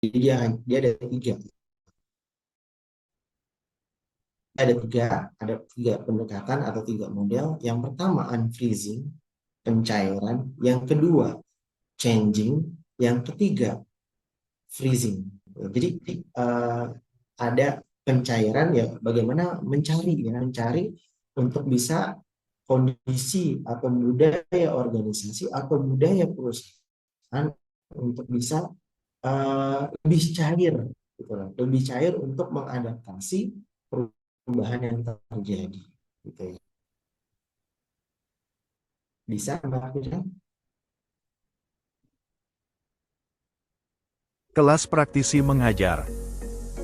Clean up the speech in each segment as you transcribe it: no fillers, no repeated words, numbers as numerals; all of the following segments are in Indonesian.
Jadi dia ada tiga pendekatan atau tiga model. Yang pertama unfreezing, pencairan. Yang kedua changing. Yang ketiga freezing. Jadi eh, ada pencairan ya, bagaimana mencari untuk bisa kondisi atau budaya organisasi atau budaya perusahaan untuk bisa lebih cair, gitu loh. Lebih cair untuk mengadaptasi perubahan yang terjadi, gitu ya. Bisa Mbak Fira? Kelas praktisi mengajar.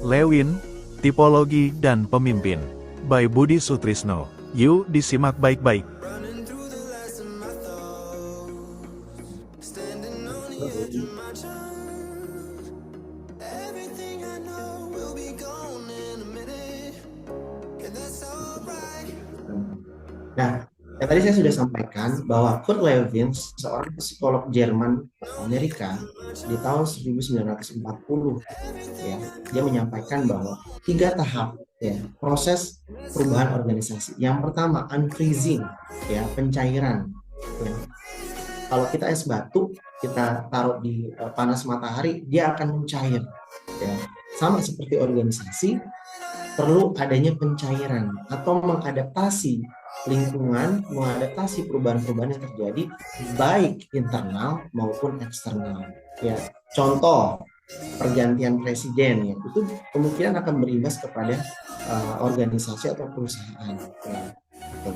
Lewin, Tipologi dan Pemimpin. By Budi Sutrisno. Yuk disimak baik-baik. Nah, yang tadi saya sudah sampaikan bahwa Kurt Lewin, seorang psikolog Jerman Amerika di tahun 1940, ya, dia menyampaikan bahwa tiga tahap ya proses perubahan organisasi. Yang pertama unfreezing, ya, pencairan. Ya. Kalau kita es batu, kita taruh di panas matahari, dia akan mencair. Ya. Sama seperti organisasi, perlu adanya pencairan atau mengadaptasi lingkungan, mengadaptasi perubahan-perubahan yang terjadi baik internal maupun eksternal. Ya, contoh pergantian presiden ya, itu kemungkinan akan berimbas kepada organisasi atau perusahaan. Ya, gitu.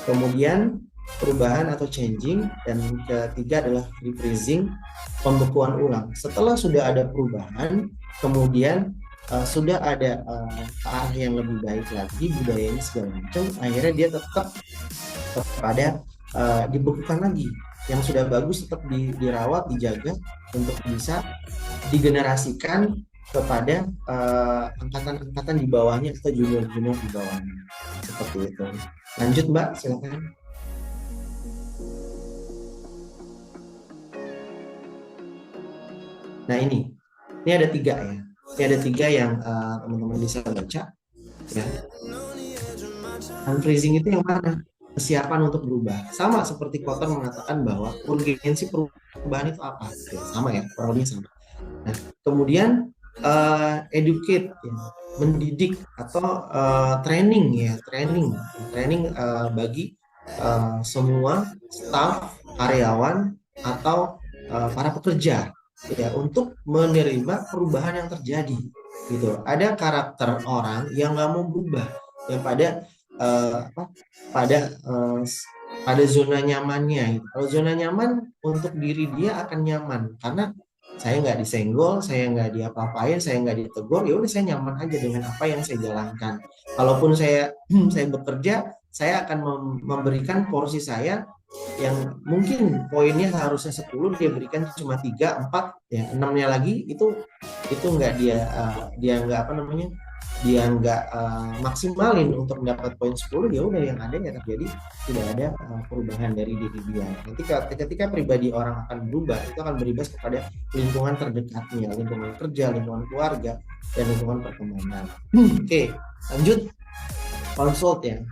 Kemudian perubahan atau changing, dan ketiga adalah refreezing, pembekuan ulang. Setelah sudah ada perubahan, kemudian sudah ada arah yang lebih baik lagi, budayanya segala macam, akhirnya dia tetap kepada dibekukan lagi. Yang sudah bagus tetap dirawat, dijaga untuk bisa digenerasikan kepada angkatan-angkatan di bawahnya atau junior-junior di bawahnya. Seperti itu. Lanjut Mbak, silakan. Nah ini ada tiga ya. Ini ada tiga yang teman-teman bisa baca ya. Unfreezing itu yang mana? Kesiapan untuk berubah. Sama seperti Kotter mengatakan bahwa urgensi perubahan itu apa? Ya, sama ya, kurang lebih sama. Nah, kemudian educate, ya, mendidik atau training ya, training bagi semua staf, karyawan atau para pekerja ya untuk menerima perubahan yang terjadi gitu. Ada karakter orang yang nggak mau berubah, yang apa, pada eh, pada zona nyamannya gitu. Kalau zona nyaman untuk diri dia akan nyaman karena saya nggak disenggol, saya nggak diapa-apain, saya nggak ditegur, ya udah saya nyaman aja dengan apa yang saya jalankan. Kalaupun saya saya bekerja, saya akan memberikan porsi saya yang mungkin poinnya harusnya 10, dia berikan cuma 3 4 ya, 6-nya lagi itu nggak dia nggak apa namanya, dia nggak maksimalin untuk mendapat poin 10, ya udah yang ada ya terjadi tidak ada perubahan dari diri dia. Nanti ketika pribadi orang akan berubah, itu akan berimbas kepada lingkungan terdekatnya, lingkungan kerja, lingkungan keluarga, dan lingkungan pertemanan. Oke, lanjut consult ya.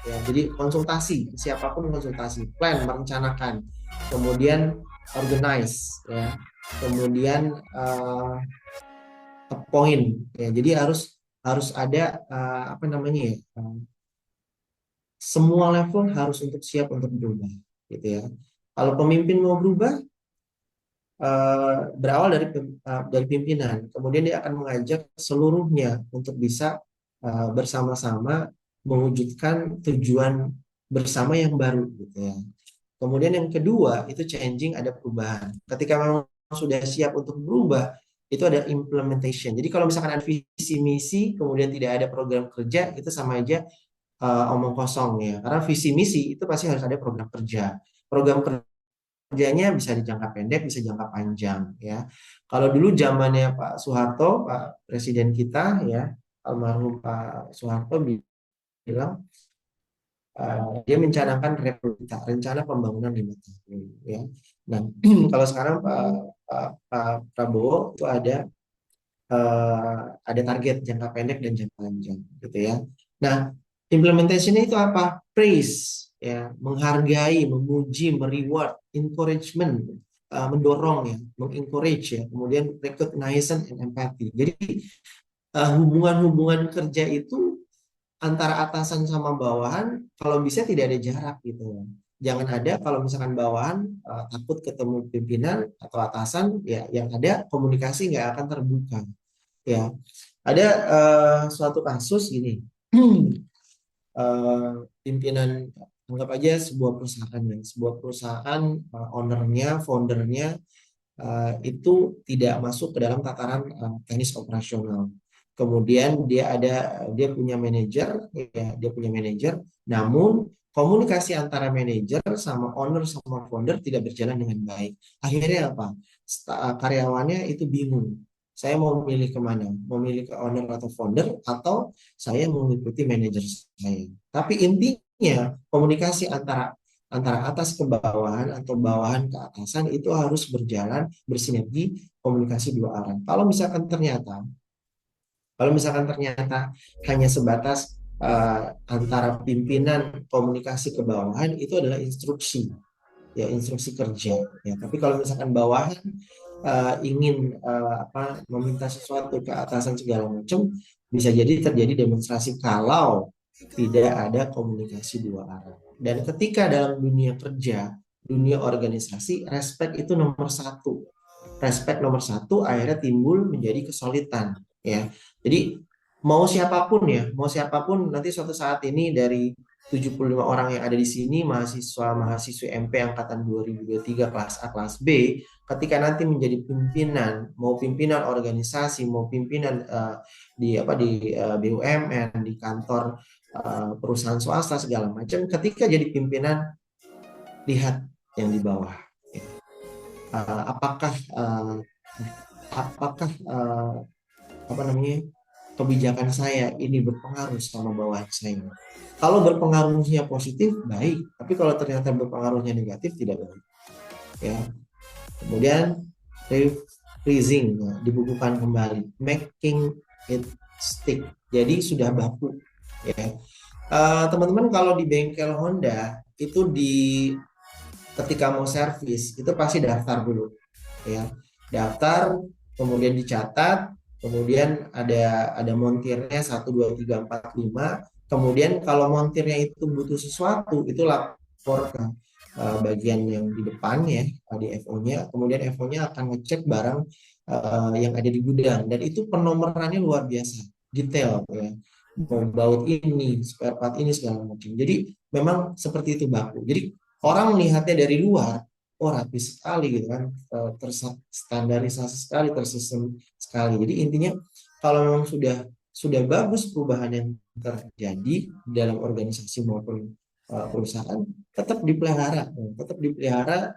Ya, jadi konsultasi, siapapun konsultasi, plan, merencanakan, kemudian organize, ya, kemudian point, ya. Jadi harus harus ada apa namanya ya, semua level harus untuk siap untuk berubah, gitu ya. Kalau pemimpin mau berubah, berawal dari pimpinan, kemudian dia akan mengajak seluruhnya untuk bisa bersama-sama mewujudkan tujuan bersama yang baru, gitu ya. Kemudian yang kedua itu changing, ada perubahan. Ketika memang sudah siap untuk berubah, itu ada implementation. Jadi kalau misalkan ada visi misi, kemudian tidak ada program kerja, itu sama aja omong kosong ya. Karena visi misi itu pasti harus ada program kerja. Program kerjanya bisa di jangka pendek, bisa jangka panjang ya. Kalau dulu zamannya Pak Soeharto, Pak Presiden kita ya, almarhum Pak Soeharto bilang Dia mencanangkan rencana pembangunan 5 tahun, ya. Nah, kalau sekarang Pak Prabowo itu ada target jangka pendek dan jangka panjang, gitu ya. Nah, implementasinya itu apa? Praise, ya, menghargai, memuji, mereward, encouragement, mendorong, ya, mengencourage, ya, kemudian recognition and empathy. Jadi hubungan-hubungan kerja itu antara atasan sama bawahan kalau bisa tidak ada jarak, gitu. Jangan ada kalau misalkan bawahan takut ketemu pimpinan atau atasan, ya yang ada komunikasi nggak akan terbuka, ya. Ada suatu kasus gini. eh, Pimpinan, anggap aja sebuah perusahaan, ya, sebuah perusahaan, ownernya, foundernya itu tidak masuk ke dalam tataran teknis operasional. Kemudian dia punya manajer, ya, dia punya manajer, namun komunikasi antara manajer sama owner sama founder tidak berjalan dengan baik. Akhirnya apa? Karyawannya itu bingung. Saya mau milih kemana? Mau milih ke owner atau founder, atau saya mengikuti manajer saya. Tapi intinya komunikasi antara antara atas ke bawahan atau bawahan ke atasan itu harus berjalan bersinergi, komunikasi dua arah. Kalau misalkan ternyata hanya sebatas antara pimpinan komunikasi ke bawahan, itu adalah instruksi, ya, instruksi kerja, ya. Tapi kalau misalkan bawahan ingin meminta sesuatu ke atasan segala macam, bisa jadi terjadi demonstrasi kalau tidak ada komunikasi dua arah. Dan ketika dalam dunia kerja, dunia organisasi, respect itu nomor satu. Respect nomor satu akhirnya timbul menjadi kesulitan, ya. Jadi mau siapapun nanti suatu saat ini dari 75 orang yang ada di sini, mahasiswa-mahasiswi MP angkatan 2023 kelas A, kelas B, ketika nanti menjadi pimpinan, mau pimpinan organisasi, mau pimpinan di BUMN, di kantor perusahaan swasta segala macam, ketika jadi pimpinan, lihat yang di bawah. Eh, apakah eh, apakah apa namanya, kebijakan saya ini berpengaruh sama bawahan saya? Kalau berpengaruhnya positif, baik. Tapi kalau ternyata berpengaruhnya negatif, tidak baik, ya. Kemudian freezing, ya, dibukukan kembali, making it stick. Jadi sudah baku, ya. Teman-teman, kalau di bengkel Honda itu ketika mau servis itu pasti daftar dulu, ya. Daftar, kemudian dicatat, kemudian ada montirnya 1 2 3 4 5. Kemudian kalau montirnya itu butuh sesuatu, itu lapor ke bagian yang di depan, ya, di FO-nya. Kemudian FO-nya akan ngecek barang yang ada di gudang, dan itu penomorannya luar biasa detail, ya. Mau baut ini, spare part ini, segala macam. Jadi memang seperti itu baku. Jadi orang melihatnya dari luar, oh rapi sekali, gitu kan, terstandarisasi sekali, tersistem sekali. Jadi intinya kalau memang sudah bagus perubahan yang terjadi dalam organisasi maupun perusahaan, tetap dipelihara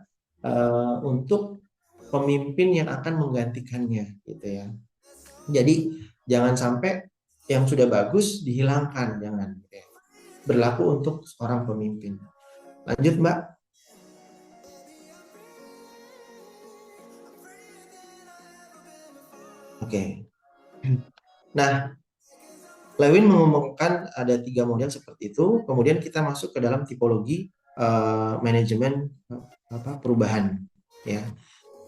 untuk pemimpin yang akan menggantikannya, gitu ya. Jadi jangan sampai yang sudah bagus dihilangkan, jangan, gitu ya. Berlaku untuk seorang pemimpin. Lanjut, Mbak. Oke. Nah, Lewin mengumumkan ada 3 model seperti itu. Kemudian kita masuk ke dalam tipologi manajemen perubahan, ya.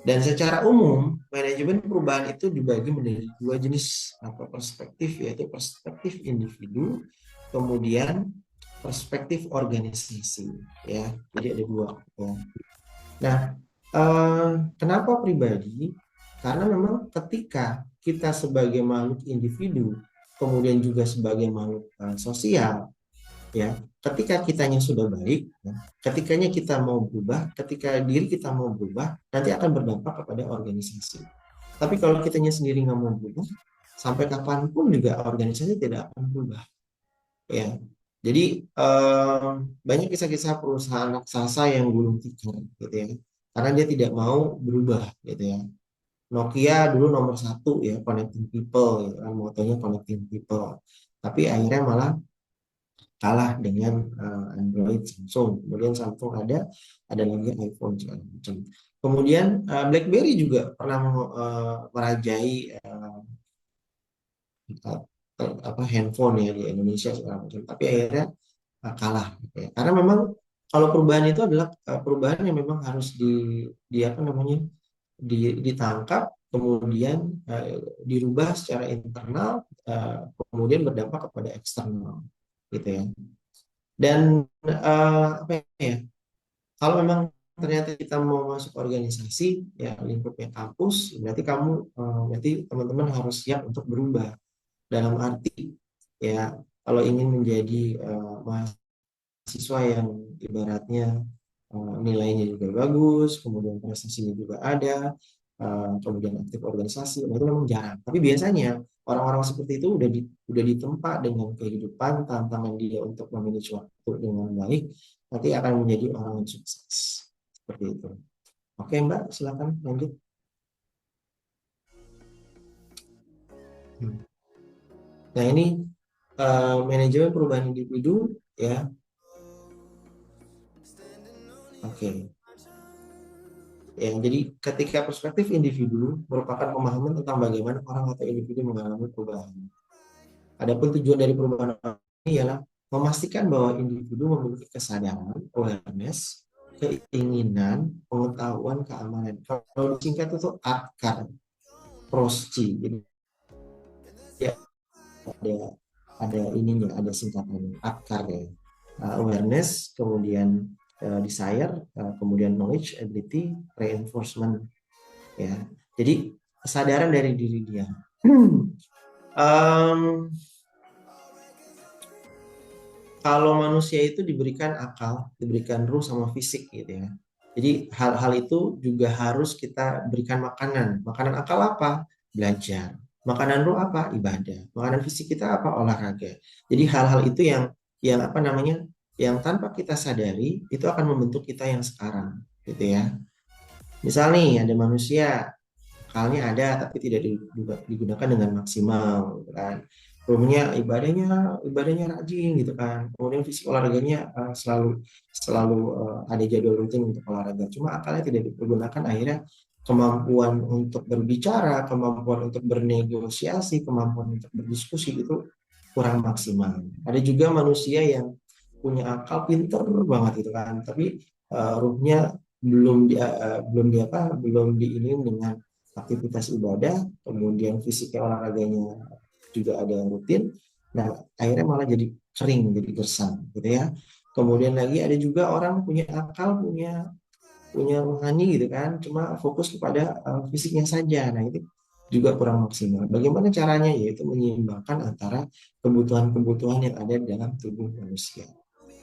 Dan secara umum manajemen perubahan itu dibagi menjadi 2 jenis perspektif, yaitu perspektif individu, kemudian perspektif organisasi, ya. Jadi ada dua, ya. Nah, kenapa pribadi? Karena memang ketika kita sebagai makhluk individu, kemudian juga sebagai makhluk sosial, ya, ketika kitanya sudah baik, ya, ketikanya kita mau berubah, ketika diri kita mau berubah, nanti akan berdampak kepada organisasi. Tapi kalau kitanya sendiri nggak mau berubah, sampai kapanpun juga organisasi tidak akan berubah, ya. Jadi banyak kisah-kisah perusahaan raksasa yang gulung tikar, gitu ya, karena dia tidak mau berubah, gitu ya. Nokia dulu nomor satu, ya, connecting people, gitu kan, motonya connecting people. Tapi akhirnya malah kalah dengan Android Samsung. Kemudian Samsung ada lagi iPhone segala macam. Kemudian BlackBerry juga pernah merajai apa handphone ya di Indonesia segala macam. Tapi akhirnya kalah gitu ya. Karena memang kalau perubahan itu adalah perubahan yang memang harus di apa namanya ditangkap, kemudian dirubah secara internal, kemudian berdampak kepada eksternal, gitu ya. Dan apa ya? Kalau memang ternyata kita mau masuk organisasi ya lingkupnya kampus, berarti teman-teman harus siap untuk berubah. Dalam arti ya, kalau ingin menjadi mahasiswa yang ibaratnya nilainya juga bagus, kemudian prestasinya juga ada, kemudian aktif organisasi, nah itu memang jarang. Tapi biasanya orang-orang seperti itu udah ditempa dengan kehidupan, tantangan dia untuk memanage waktu dengan baik, nanti akan menjadi orang yang sukses. Seperti itu. Oke Mbak, silakan lanjut. Nah ini manajemen perubahan individu ya. Oke. Ya, jadi ketika perspektif individu merupakan pemahaman tentang bagaimana orang atau individu mengalami perubahan. Adapun tujuan dari perubahan ini ialah memastikan bahwa individu memiliki kesadaran, awareness, keinginan, pengetahuan, keamanan. Kalau disingkat itu AKAR, PROSCI. Jadi ya, ada ininya, ada singkatannya AKAR ya. Awareness, kemudian desire, kemudian knowledge, ability, reinforcement ya. Jadi kesadaran dari diri dia. Kalau manusia itu diberikan akal, diberikan ruh sama fisik gitu ya. Jadi hal-hal itu juga harus kita berikan makanan. Makanan akal apa? Belajar. Makanan ruh apa? Ibadah. Makanan fisik kita apa? Olahraga. Jadi hal-hal itu yang apa namanya? Yang tanpa kita sadari itu akan membentuk kita yang sekarang, gitu ya. Misal nih ada manusia akalnya ada tapi tidak digunakan dengan maksimal gitu kan. Umumnya ibadahnya rajin gitu kan. Kemudian fisik olahraganya selalu ada jadwal rutin untuk olahraga. Cuma akalnya tidak dipergunakan, akhirnya kemampuan untuk berbicara, kemampuan untuk bernegosiasi, kemampuan untuk berdiskusi itu kurang maksimal. Ada juga manusia yang punya akal pinter banget gitu kan, tapi ruhnya belum diinin dengan aktivitas ibadah, kemudian fisiknya olahraganya juga ada yang rutin. Nah, akhirnya malah jadi kering, jadi gersang, gitu ya. Kemudian lagi ada juga orang punya akal, punya rohani gitu kan, cuma fokus kepada fisiknya saja. Nah, itu juga kurang maksimal. Bagaimana caranya? Yaitu menyeimbangkan antara kebutuhan-kebutuhan yang ada dalam tubuh manusia.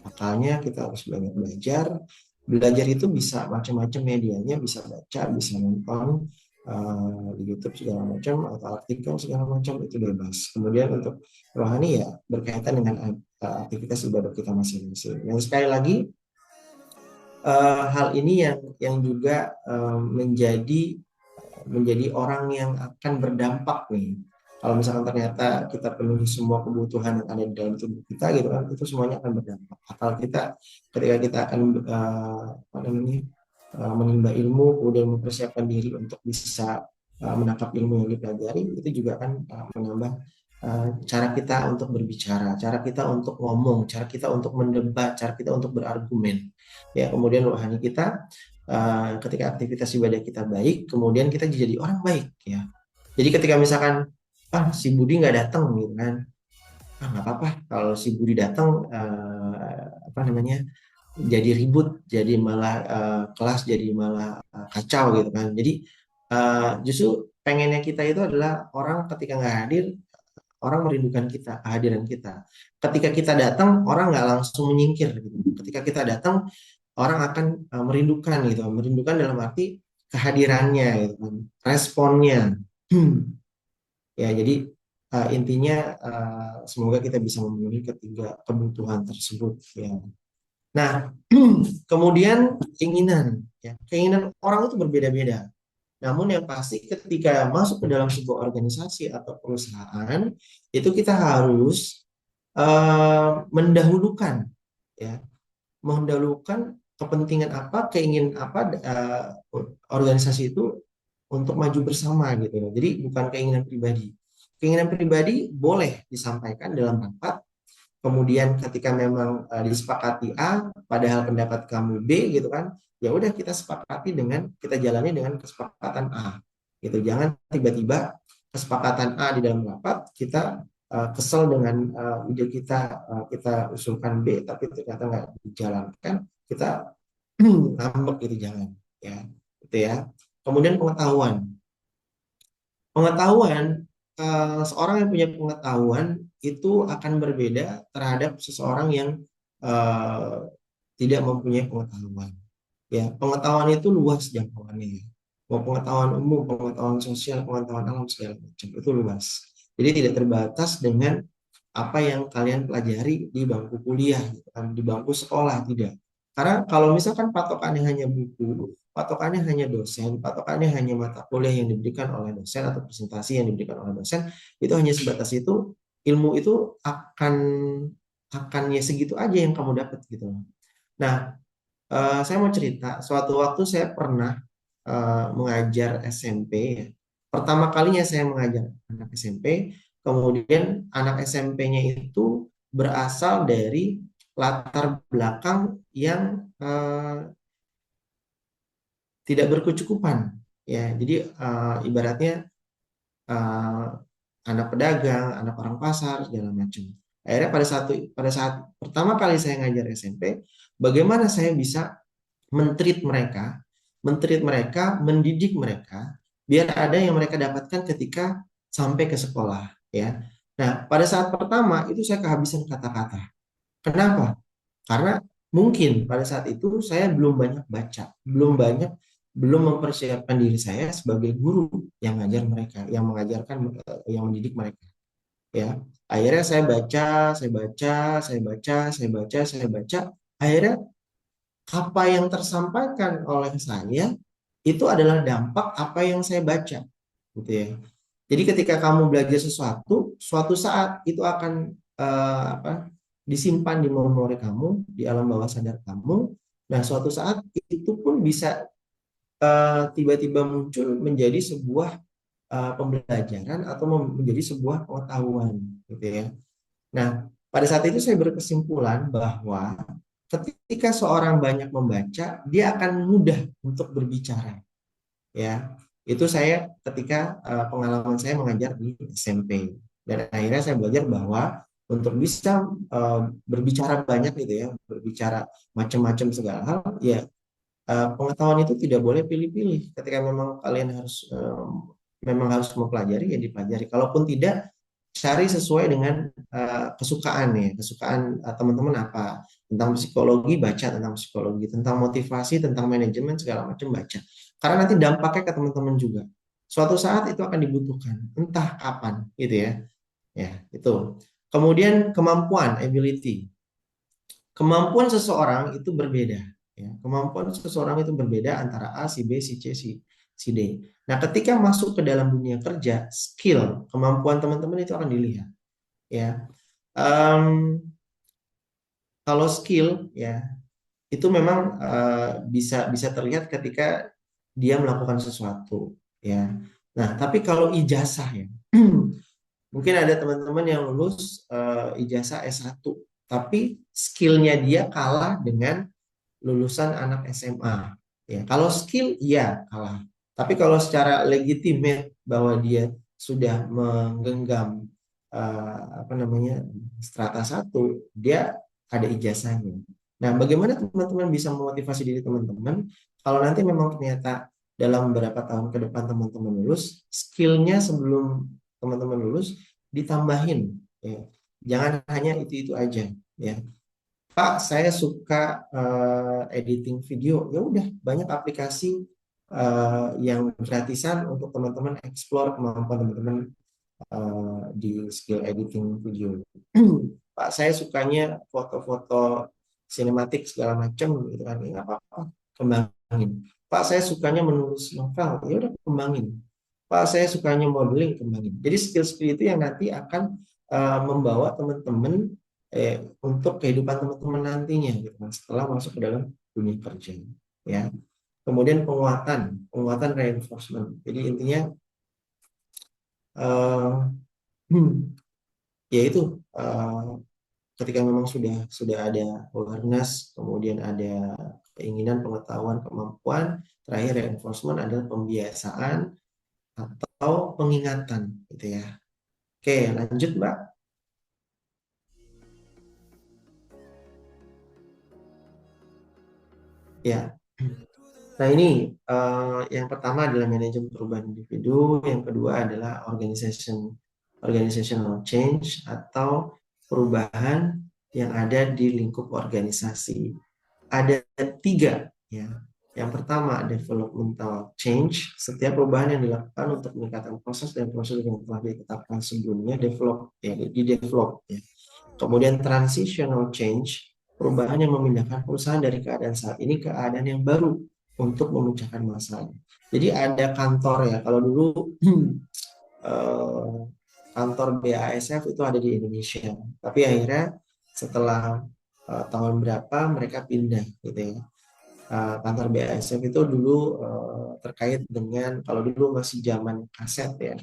Makanya kita harus banyak belajar. Belajar itu bisa macam-macam medianya, bisa baca, bisa nonton di YouTube segala macam atau artikel segala macam, itu bebas. Kemudian untuk rohani ya berkaitan dengan aktivitas ibadah kita masing-masing. Dan sekali lagi hal ini yang juga menjadi orang yang akan berdampak nih. Kalau misalkan ternyata kita penuhi semua kebutuhan yang ada di dalam tubuh kita gitu kan, itu semuanya akan berdampak. Akal kita ketika kita akan menimba ilmu, kemudian mempersiapkan diri untuk bisa menangkap ilmu yang dipelajari, itu juga akan menambah cara kita untuk berbicara, cara kita untuk ngomong, cara kita untuk mendebat, cara kita untuk berargumen. Ya, kemudian rohani kita ketika aktivitas ibadah kita baik, kemudian kita jadi orang baik ya. Jadi ketika misalkan si Budi nggak datang gitu kan, nggak apa-apa kalau si Budi datang apa namanya jadi ribut, jadi malah kelas jadi malah kacau gitu kan. Jadi justru pengennya kita itu adalah orang ketika nggak hadir, orang merindukan kita, kehadiran kita. Ketika kita datang, orang nggak langsung menyingkir gitu. Ketika kita datang, orang akan merindukan gitu, merindukan dalam arti kehadirannya gitu kan, responnya. Ya, jadi intinya semoga kita bisa memenuhi ketiga kebutuhan tersebut ya. Nah, kemudian keinginan ya. Keinginan orang itu berbeda-beda. Namun yang pasti ketika masuk ke dalam sebuah organisasi atau perusahaan, itu kita harus mendahulukan, ya, mendahulukan kepentingan apa, keinginan apa organisasi itu untuk maju bersama gitu loh. Jadi bukan keinginan pribadi. Keinginan pribadi boleh disampaikan dalam rapat. Kemudian ketika memang disepakati A, padahal pendapat kamu B gitu kan, ya udah kita sepakati dengan kita jalani dengan kesepakatan A. Gitu. Jangan tiba-tiba kesepakatan A di dalam rapat kita kesel dengan ide kita, kita usulkan B tapi ternyata nggak dijalankan, kita ngambek gitu, jangan, ya gitu ya. Kemudian pengetahuan. Pengetahuan, seorang yang punya pengetahuan itu akan berbeda terhadap seseorang yang eh, tidak mempunyai pengetahuan. Ya, pengetahuan itu luas jangkauannya, ya. Mau pengetahuan umum, pengetahuan sosial, pengetahuan alam segala macam itu luas. Jadi tidak terbatas dengan apa yang kalian pelajari di bangku kuliah, gitu kan, di bangku sekolah, tidak. Karena kalau misalkan patokannya hanya buku, patokannya hanya dosen, patokannya hanya mata kuliah yang diberikan oleh dosen atau presentasi yang diberikan oleh dosen, itu hanya sebatas itu, ilmu itu akan ya segitu aja yang kamu dapat gitu. Nah, saya mau cerita, suatu waktu saya pernah mengajar SMP, ya. Pertama kalinya saya mengajar anak SMP, kemudian anak SMP-nya itu berasal dari latar belakang yang tidak berkecukupan, ya. Jadi ibaratnya eh, anak pedagang, anak orang pasar, segala macam. Akhirnya pada saat pertama kali saya ngajar SMP, bagaimana saya bisa mentreat mereka, mendidik mereka, biar ada yang mereka dapatkan ketika sampai ke sekolah, ya. Nah, pada saat pertama itu saya kehabisan kata-kata. Kenapa? Karena mungkin pada saat itu saya belum banyak baca, belum mempersiapkan diri saya sebagai guru yang mengajar mereka, yang mengajarkan, yang mendidik mereka, ya. Akhirnya saya baca, saya baca, saya baca, saya baca, saya baca. Akhirnya apa yang tersampaikan oleh saya itu adalah dampak apa yang saya baca, gitu ya. Jadi ketika kamu belajar sesuatu, suatu saat itu akan disimpan di memori kamu, di alam bawah sadar kamu. Nah, suatu saat itu pun bisa tiba-tiba muncul menjadi sebuah pembelajaran atau menjadi sebuah pengetahuan, gitu ya. Nah, pada saat itu saya berkesimpulan bahwa ketika seorang banyak membaca, dia akan mudah untuk berbicara, ya. Itu saya ketika pengalaman saya mengajar di SMP, dan akhirnya saya belajar bahwa untuk bisa berbicara banyak gitu ya, berbicara macam-macam segala hal, ya pengetahuan itu tidak boleh pilih-pilih. Ketika memang kalian memang harus mempelajari, ya dipelajari. Kalaupun tidak, cari sesuai dengan kesukaan, ya, kesukaan teman-teman apa. Tentang psikologi, baca tentang psikologi, tentang motivasi, tentang manajemen segala macam, baca. Karena nanti dampaknya ke teman-teman juga. Suatu saat itu akan dibutuhkan, entah kapan, gitu ya. Ya, itu. Kemudian kemampuan, ability. Kemampuan seseorang itu berbeda. Ya. Kemampuan seseorang itu berbeda antara A, si B, si C, si D. Nah, ketika masuk ke dalam dunia kerja, skill, kemampuan teman-teman itu akan dilihat. Ya, Em, kalau skill, ya itu memang bisa bisa terlihat ketika dia melakukan sesuatu. Ya. Nah, tapi kalau ijazah, ya, mungkin ada teman-teman yang lulus ijazah S1, tapi skillnya dia kalah dengan lulusan anak SMA. Ya, kalau skill iya kalah. Tapi kalau secara legitimate bahwa dia sudah menggenggam apa namanya strata satu, dia ada ijazahnya. Nah, bagaimana teman-teman bisa memotivasi diri teman-teman kalau nanti memang ternyata dalam beberapa tahun ke depan teman-teman lulus, skillnya sebelum teman-teman lulus ditambahin, ya. Jangan hanya itu aja, ya. Pak, saya suka editing video. Ya udah, banyak aplikasi yang gratisan untuk teman-teman explore kemampuan teman-teman di skill editing video. Pak, saya sukanya foto-foto sinematik segala macam gitu kan. Ya, nggak apa-apa, kembangin. Pak, saya sukanya menulis novel. Ya udah, kembangin. Pak, saya sukanya modeling, kembangin. Jadi skill-skill itu yang nanti akan membawa teman-teman untuk kehidupan teman-teman nantinya gitu kan setelah masuk ke dalam dunia kerja ya. Kemudian penguatan reinforcement. Jadi intinya eh, yaitu ketika memang sudah ada awareness, kemudian ada keinginan, pengetahuan, kemampuan, terakhir reinforcement adalah pembiasaan atau pengingatan gitu ya. Oke, lanjut Mbak. Ya. Nah, ini yang pertama adalah manajemen perubahan individu, yang kedua adalah organizational change atau perubahan yang ada di lingkup organisasi. Ada tiga ya. Yang pertama developmental change, setiap perubahan yang dilakukan untuk meningkatkan proses dan prosedur yang telah ditetapkan sebelumnya di develop ya. Kemudian transitional change, perubahan yang memindahkan perusahaan dari keadaan saat ini ke keadaan yang baru untuk memecahkan masalah. Jadi ada kantor ya, kalau dulu eh, kantor BASF itu ada di Indonesia, tapi akhirnya setelah tahun berapa mereka pindah gitu ya. Kantor BASF itu dulu terkait dengan kalau dulu masih zaman kaset ya,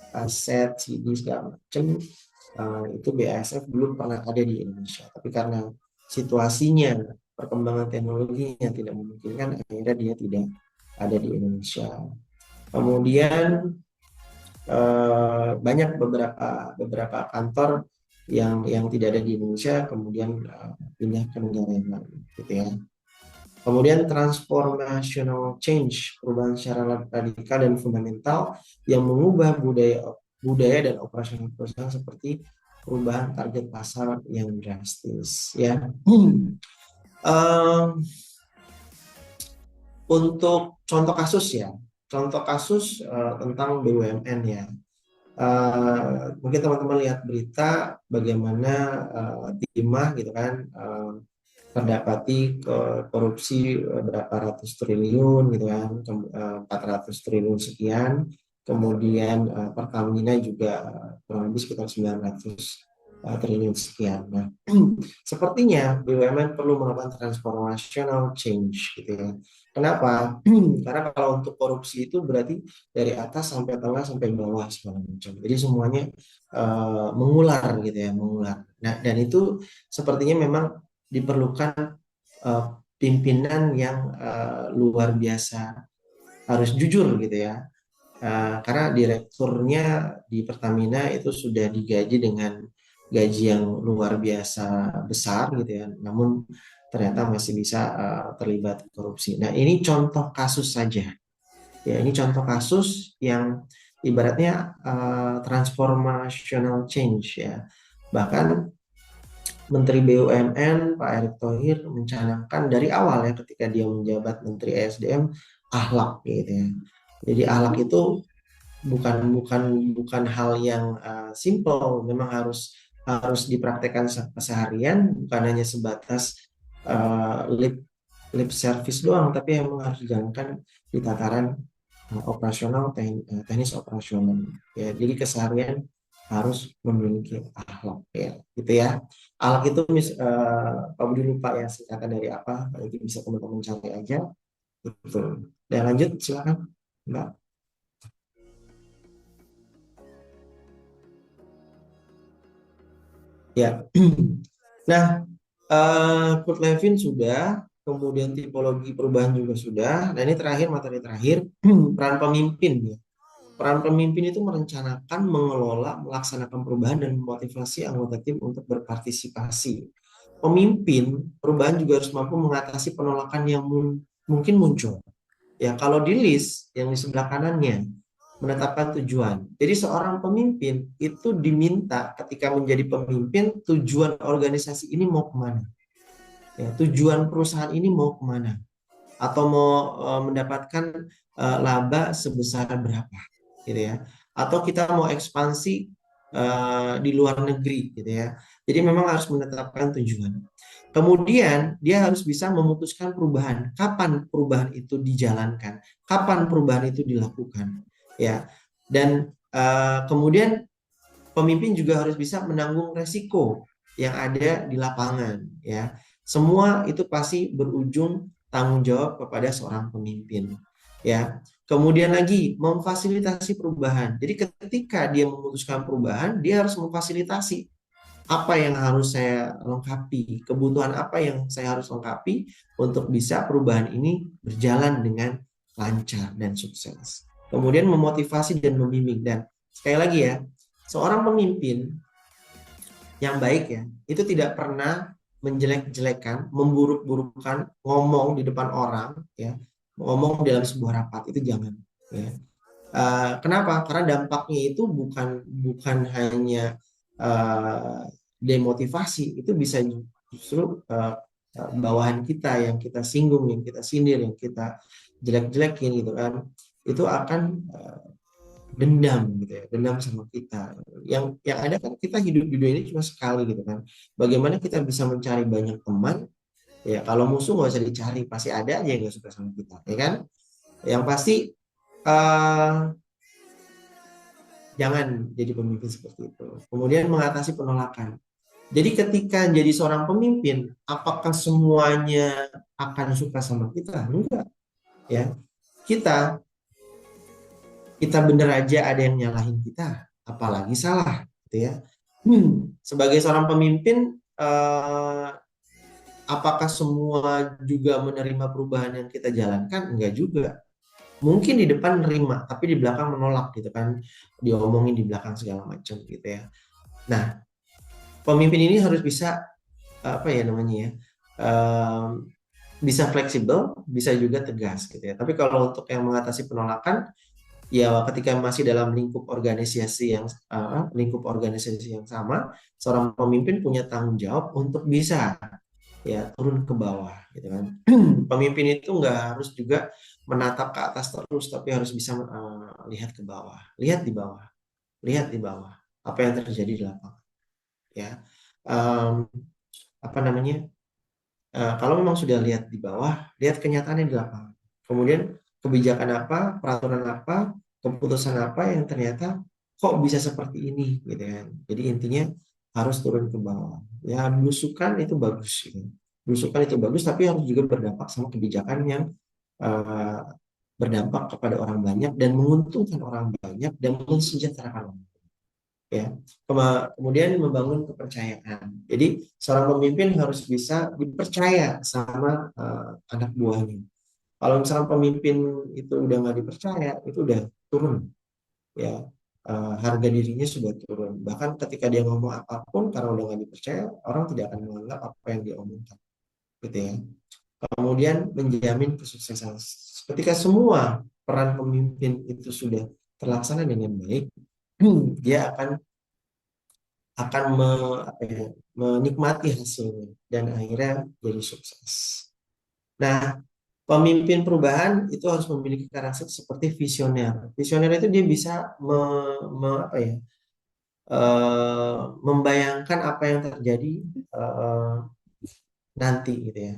kaset, CD segala macam, itu BASF belum pernah ada di Indonesia. Tapi karena situasinya, perkembangan teknologinya tidak memungkinkan, akhirnya dia tidak ada di Indonesia. Kemudian banyak beberapa kantor yang tidak ada di Indonesia, kemudian pindah ke negara yang lain, gitu ya. Kemudian transformational change, perubahan secara radikal dan fundamental yang mengubah budaya dan operasional perusahaan seperti perubahan target pasar yang drastis. Ya, untuk contoh kasus tentang BUMN ya. Mungkin teman-teman lihat berita bagaimana timah gitu kan terdapati korupsi berapa ratus triliun gitu kan, 400 triliun sekian. Kemudian Pertamina juga kurang lebih sekitar 900 triliun sekian. Nah, sepertinya BUMN perlu melakukan transformational change gitu ya. Kenapa? Karena kalau untuk korupsi itu berarti dari atas sampai tengah sampai bawah segala macam. Jadi semuanya mengular gitu ya, mengular. Nah, dan itu sepertinya memang diperlukan uh, pimpinan yang luar biasa, harus jujur gitu ya. Karena direkturnya di Pertamina itu sudah digaji dengan gaji yang luar biasa besar gitu ya, namun ternyata masih bisa terlibat korupsi. Nah, ini contoh kasus saja. Ya, ini contoh kasus yang ibaratnya transformational change ya. Bahkan Menteri BUMN Pak Erick Thohir mencanangkan dari awal ya ketika dia menjabat Menteri ESDM akhlak gitu ya. Jadi akhlak itu bukan bukan bukan hal yang simple, memang harus dipraktekkan seharian, bukan hanya sebatas lip lip service doang, tapi yang harus dijalankan di tataran operasional, teknis operasional ya. Jadi keseharian harus memiliki akhlak ya gitu ya. Akhlak itu Pak Budi lupa ya singkatan dari apa, nanti bisa teman-teman cari aja gitu. Dan lanjut silakan Mbak. Ya. Nah, Kurt Lewin sudah, kemudian tipologi perubahan juga sudah. Nah, ini terakhir, materi terakhir, peran pemimpin ya. Peran pemimpin itu merencanakan, mengelola, melaksanakan perubahan dan memotivasi anggota tim untuk berpartisipasi. Pemimpin perubahan juga harus mampu mengatasi penolakan yang mungkin muncul. Ya, kalau di list yang di sebelah kanannya menetapkan tujuan. Jadi seorang pemimpin itu diminta ketika menjadi pemimpin tujuan organisasi ini mau kemana? Ya, tujuan perusahaan ini mau kemana? Atau mau mendapatkan laba sebesar berapa? Gitu ya. Atau kita mau ekspansi di luar negeri gitu ya. Jadi memang harus menetapkan tujuan. Kemudian dia harus bisa memutuskan perubahan. Kapan perubahan itu dijalankan? Kapan perubahan itu dilakukan? Ya. Dan kemudian pemimpin juga harus bisa menanggung resiko. yang ada di lapangan ya. Semua itu pasti berujung tanggung jawab kepada seorang pemimpin ya. Kemudian lagi memfasilitasi perubahan. Jadi ketika dia memutuskan perubahan, dia harus memfasilitasi apa yang harus saya lengkapi, kebutuhan apa yang saya harus lengkapi untuk bisa perubahan ini berjalan dengan lancar dan sukses. Kemudian memotivasi dan membimbing. Dan sekali lagi ya, seorang pemimpin yang baik ya, itu tidak pernah menjelek-jelekan, memburuk-burukkan, ngomong di depan orang, ya, ngomong dalam sebuah rapat itu jangan. Ya. Kenapa? Karena dampaknya itu bukan hanya demotivasi, itu bisa justru bawahan kita yang kita singgung, yang kita sindir, yang kita jelek-jelekin gitu kan, itu akan dendam gitu ya, dendam sama kita. Yang ada kan kita hidup di dunia ini cuma sekali gitu kan. Bagaimana kita bisa mencari banyak teman? Ya kalau musuh nggak usah dicari, pasti ada aja yang nggak suka sama kita, ya kan? Yang pasti eh, jangan jadi pemimpin seperti itu. Kemudian mengatasi penolakan. Jadi ketika jadi seorang pemimpin, apakah semuanya akan suka sama kita? Enggak, ya. Kita kita bener aja ada yang nyalahin kita, apalagi salah, gitu ya. Sebagai seorang pemimpin, apakah semua juga menerima perubahan yang kita jalankan? Enggak juga. Mungkin di depan menerima, tapi di belakang menolak gitu kan, diomongin di belakang segala macam gitu ya. Nah, pemimpin ini harus bisa apa ya namanya ya, bisa fleksibel, bisa juga tegas gitu ya. Tapi kalau untuk yang mengatasi penolakan, ya ketika masih dalam lingkup organisasi yang sama, seorang pemimpin punya tanggung jawab untuk bisa ya turun ke bawah gitu kan. Pemimpin itu nggak harus juga menatap ke atas terus, tapi harus bisa lihat ke bawah, lihat di bawah, lihat di bawah apa yang terjadi di lapangan ya. Em, apa namanya, kalau memang sudah lihat di bawah, lihat kenyataannya di lapangan. Kemudian kebijakan apa, peraturan apa, keputusan apa yang ternyata kok bisa seperti ini, gitu kan. Jadi intinya harus turun ke bawah. Ya, belusukan itu bagus, gitu. Belusukan itu bagus, tapi harus juga berdampak sama kebijakan yang uh, berdampak kepada orang banyak dan menguntungkan orang banyak dan mensejahterakan orang. Ya, kemudian membangun kepercayaan. Jadi seorang pemimpin harus bisa dipercaya sama anak buahnya. Kalau misalnya pemimpin itu udah nggak dipercaya, itu udah turun, ya. Harga dirinya sudah turun. Bahkan ketika dia ngomong apapun, karena udah nggak dipercaya, orang tidak akan menganggap apa yang dia omongkan, gitu ya. Kemudian menjamin kesuksesan. Ketika semua peran pemimpin itu sudah terlaksana dengan baik, dia akan apa ya, menikmati hasilnya dan akhirnya jadi sukses. Nah, pemimpin perubahan itu harus memiliki karakter seperti visioner. Visioner itu dia bisa apa ya, membayangkan apa yang terjadi eh, nanti gitu ya.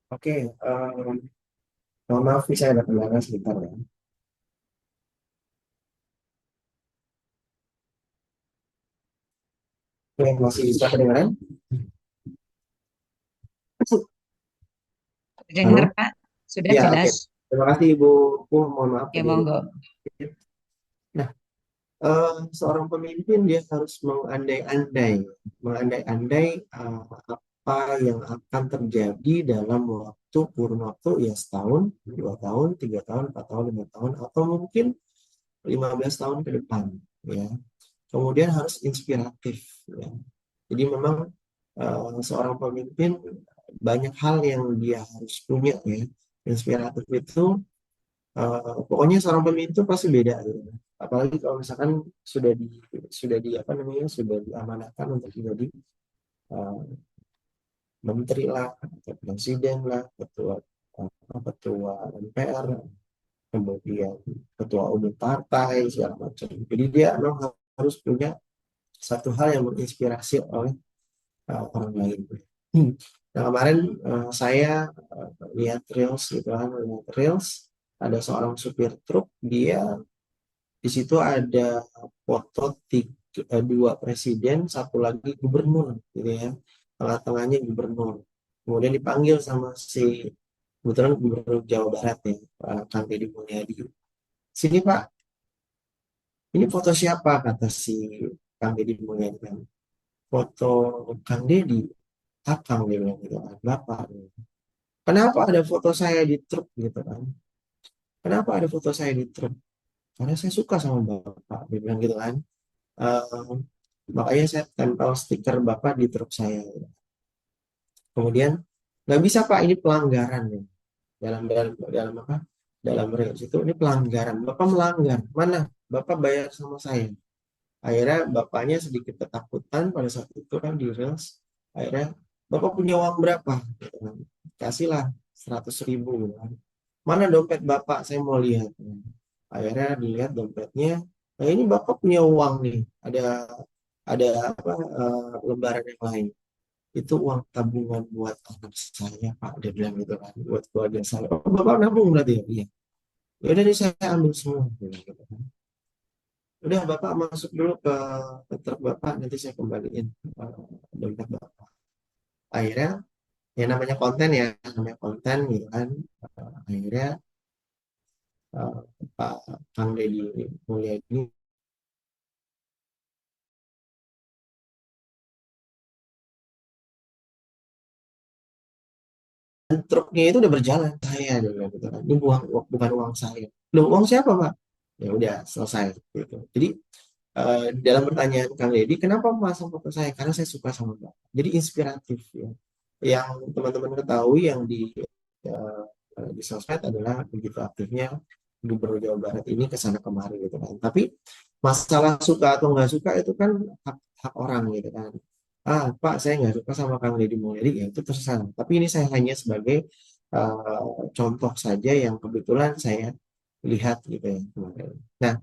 Oke, mohon maaf nih saya ada kendala sebentar ya. Oke, masih bisa kedengaran? Dengar, Halo? Pak. Sudah Ya, oke. jelas. Terima kasih Ibu. Mohon maaf Ya, tadi ada. monggo. Nah, seorang pemimpin dia harus mengandai-andai, mengandai-andai apa yang akan terjadi dalam waktu kurun waktu ya setahun, 2 tahun, 3 tahun, 4 tahun, 5 tahun, atau mungkin 15 tahun ke depan, ya. Kemudian harus inspiratif, ya. Jadi memang seorang pemimpin banyak hal yang dia harus punya, ya. Inspiratif itu pokoknya seorang pemimpin itu pasti beda gitu. Apalagi kalau misalkan sudah di apa namanya sudah diamanahkan untuk menjadi uh, menteri lah, atau presiden lah, ketua MPR, kemudian ketua umum partai segala macam. Jadi dia memang harus punya satu hal yang menginspirasi oleh orang lain. Nah, kemarin saya lihat reels gitu kan, lihat reels ada seorang supir truk, dia di situ ada foto dua presiden, satu lagi gubernur, gitu ya. Tengah-tengahnya gubernur. Kemudian dipanggil sama si kebetulan gubernur Jawa Barat ya, Pak Kang Deddy Mulyadi. Sini Pak, ini foto siapa? Kata si Kang Deddy Mulyadi kan. Foto Kang Deddy, Kakang dia bilang gitu kan, Bapak. Kenapa ada foto saya di truk gitu kan? Kenapa ada foto saya di truk? Karena saya suka sama Bapak, dia bilang gitu kan. Eh, Makanya saya tempel stiker Bapak di truk saya. Kemudian nggak bisa Pak, ini pelanggaran ya. Dalam apa? Dalam reels itu ini pelanggaran. Bapak melanggar. Mana? Bapak bayar sama saya. Akhirnya bapaknya sedikit ketakutan pada saat itu kan di reels. Akhirnya Bapak punya uang berapa? Gitu kan. Kasihlah 100.000 gitu kan. Mana dompet Bapak? Saya mau lihat. Akhirnya dilihat dompetnya. Nah ini Bapak punya uang nih. Ada apa lembaran yang lain, itu uang tabungan buat anak saya Pak, dia bilang gitu kan, buat keluarga saya. Oh, Bapak nabung berarti ya? Iya. Ya udah nih saya ambil semua, dia bilang gitu kan. Udah Bapak masuk dulu ke truk Bapak, nanti saya kembaliin dompet Bapak. Akhirnya ya namanya konten ya, namanya konten gitu kan. Akhirnya eh, Pak Kang Deddy Mulyadi, truknya itu udah berjalan, saya dia bilang gitu kan, ini bukan uang saya. Loh, uang siapa Pak? Ya udah selesai gitu. Jadi dalam pertanyaan Kang Deddy, kenapa memasang foto saya? Karena saya suka sama Bapak. Jadi inspiratif ya. Yang teman-teman ketahui yang eh, di sosmed adalah begitu aktifnya Gubernur Jawa Barat ini ke sana kemari gitu kan. Tapi masalah suka atau nggak suka itu kan hak orang gitu kan. Pak, saya nggak suka sama Kang Deddy Mulyadi, ya itu terserah. Tapi ini saya hanya sebagai contoh saja yang kebetulan saya lihat gitu ya kemarin. Nah,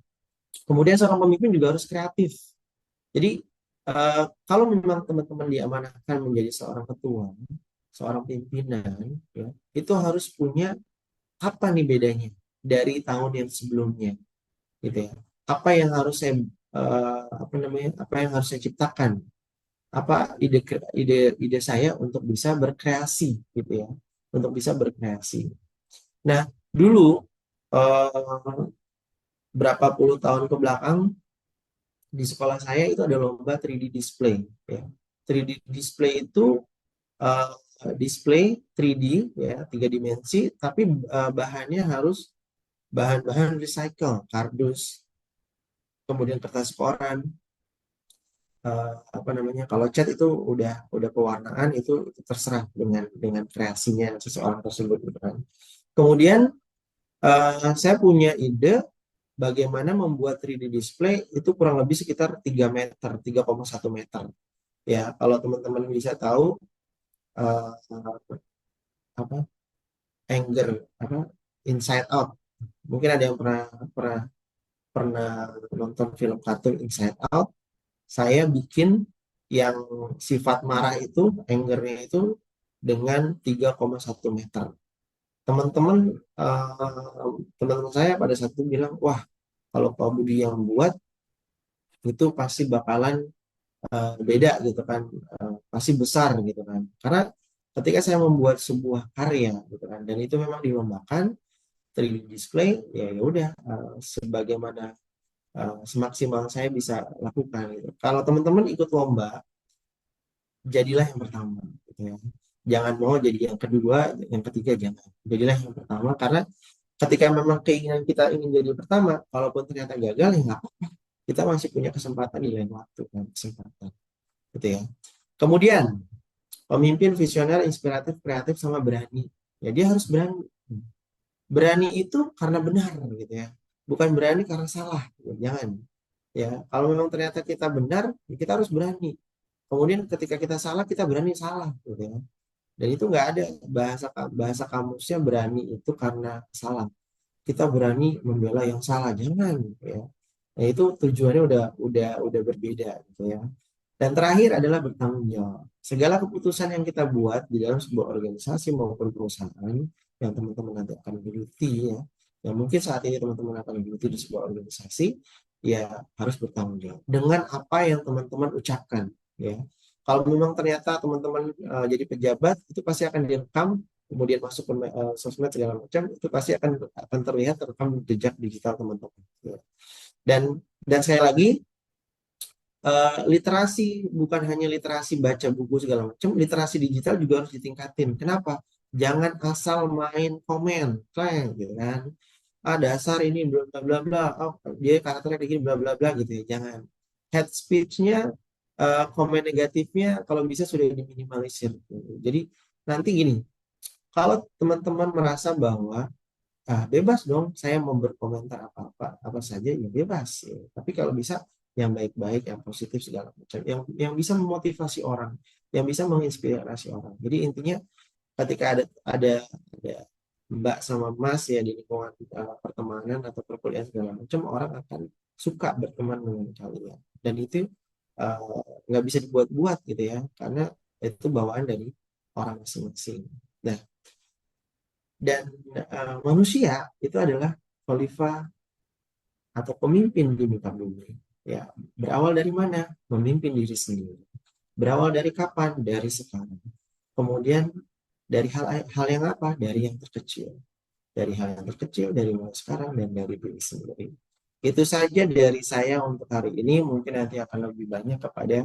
kemudian seorang pemimpin juga harus kreatif. Jadi kalau memang teman-teman diamanahkan menjadi seorang ketua, seorang pimpinan, ya, itu harus punya apa nih bedanya dari tahun yang sebelumnya, gitu ya. Apa yang harus saya apa namanya? Apa yang harus saya ciptakan? Apa ide saya untuk bisa berkreasi, gitu ya, untuk bisa berkreasi. Nah, dulu eh, berapa puluh tahun ke belakang di sekolah saya itu ada lomba 3D display ya. 3D display itu uh, display 3D ya, 3 dimensi, tapi bahannya harus bahan-bahan recycle, kardus, kemudian kertas koran, apa namanya, kalau cat itu udah pewarnaan, itu terserah dengan kreasinya seseorang tersebut gitu kan. Kemudian saya punya ide bagaimana membuat 3D display itu kurang lebih sekitar 3 meter, 3,1 meter. Ya, kalau teman-teman bisa tahu uh, apa anger apa Inside Out. Mungkin ada yang pernah pernah pernah nonton film kartun Inside Out. Saya bikin yang sifat marah itu, angernya itu dengan 3,1 meter. Teman-teman teman-teman saya pada saat itu bilang, wah kalau Pak Budi yang buat itu pasti bakalan beda gitu kan, pasti besar gitu kan. Karena ketika saya membuat sebuah karya gitu kan, dan itu memang dilombakan 3D display, ya ya udah sebagaimana semaksimal saya bisa lakukan gitu. Kalau teman-teman ikut lomba, jadilah yang pertama gitu ya. Jangan mau jadi yang kedua, yang ketiga jangan. Jadilah yang pertama karena ketika memang keinginan kita ingin jadi pertama, walaupun ternyata gagal ya nggak apa-apa. Kita masih punya kesempatan di lain waktu kan, kesempatan gitu ya. Kemudian pemimpin visioner, inspiratif, kreatif sama berani. Ya dia harus berani. Berani itu karena benar gitu ya. Bukan berani karena salah. Ya, jangan. Ya, kalau memang ternyata kita benar, ya kita harus berani. Kemudian ketika kita salah, kita berani salah gitu ya. Dan itu nggak ada bahasa bahasa kamusnya berani itu karena salah. Kita berani membela yang salah, jangan ya. Nah, itu tujuannya udah berbeda gitu ya. Dan terakhir adalah bertanggung jawab. Segala keputusan yang kita buat di dalam sebuah organisasi maupun perusahaan yang teman-teman nanti akan geluti ya, yang mungkin saat ini teman-teman akan geluti di sebuah organisasi, ya harus bertanggung jawab dengan apa yang teman-teman ucapkan ya. Kalau memang ternyata teman-teman jadi pejabat, itu pasti akan direkam, kemudian masuk ke sosmed segala macam, itu pasti akan terlihat terekam jejak digital teman-teman. Ya. Dan sekali lagi literasi bukan hanya literasi baca buku segala macam, literasi digital juga harus ditingkatin. Kenapa? Jangan asal main komen, kayak gitu kan. Ah dasar ini bla bla bla bla, oh, dia karakternya kayak gini bla bla bla gitu ya. Jangan. Head speech-nya, komen negatifnya kalau bisa sudah diminimalisir. Jadi nanti gini, kalau teman-teman merasa bahwa bebas dong, saya mau berkomentar apa-apa, apa saja ya bebas. Ya. Tapi kalau bisa yang baik-baik, yang positif segala macam, yang bisa memotivasi orang, yang bisa menginspirasi orang. Jadi intinya ketika ada Mbak sama Mas ya di lingkungan pertemanan atau perkuliahan segala macam, orang akan suka berteman dengan kalian. Dan itu nggak bisa dibuat-buat gitu ya, karena itu bawaan dari orang masing-masing. Nah, dan manusia itu adalah khalifah atau pemimpin di muka bumi. Ya, berawal dari mana? Memimpin diri sendiri. Berawal dari kapan? Dari sekarang. Kemudian dari hal yang apa? Dari yang terkecil. Dari hal yang terkecil, dari mulai sekarang, dan dari diri sendiri. Itu saja dari saya untuk hari ini. Mungkin nanti akan lebih banyak kepada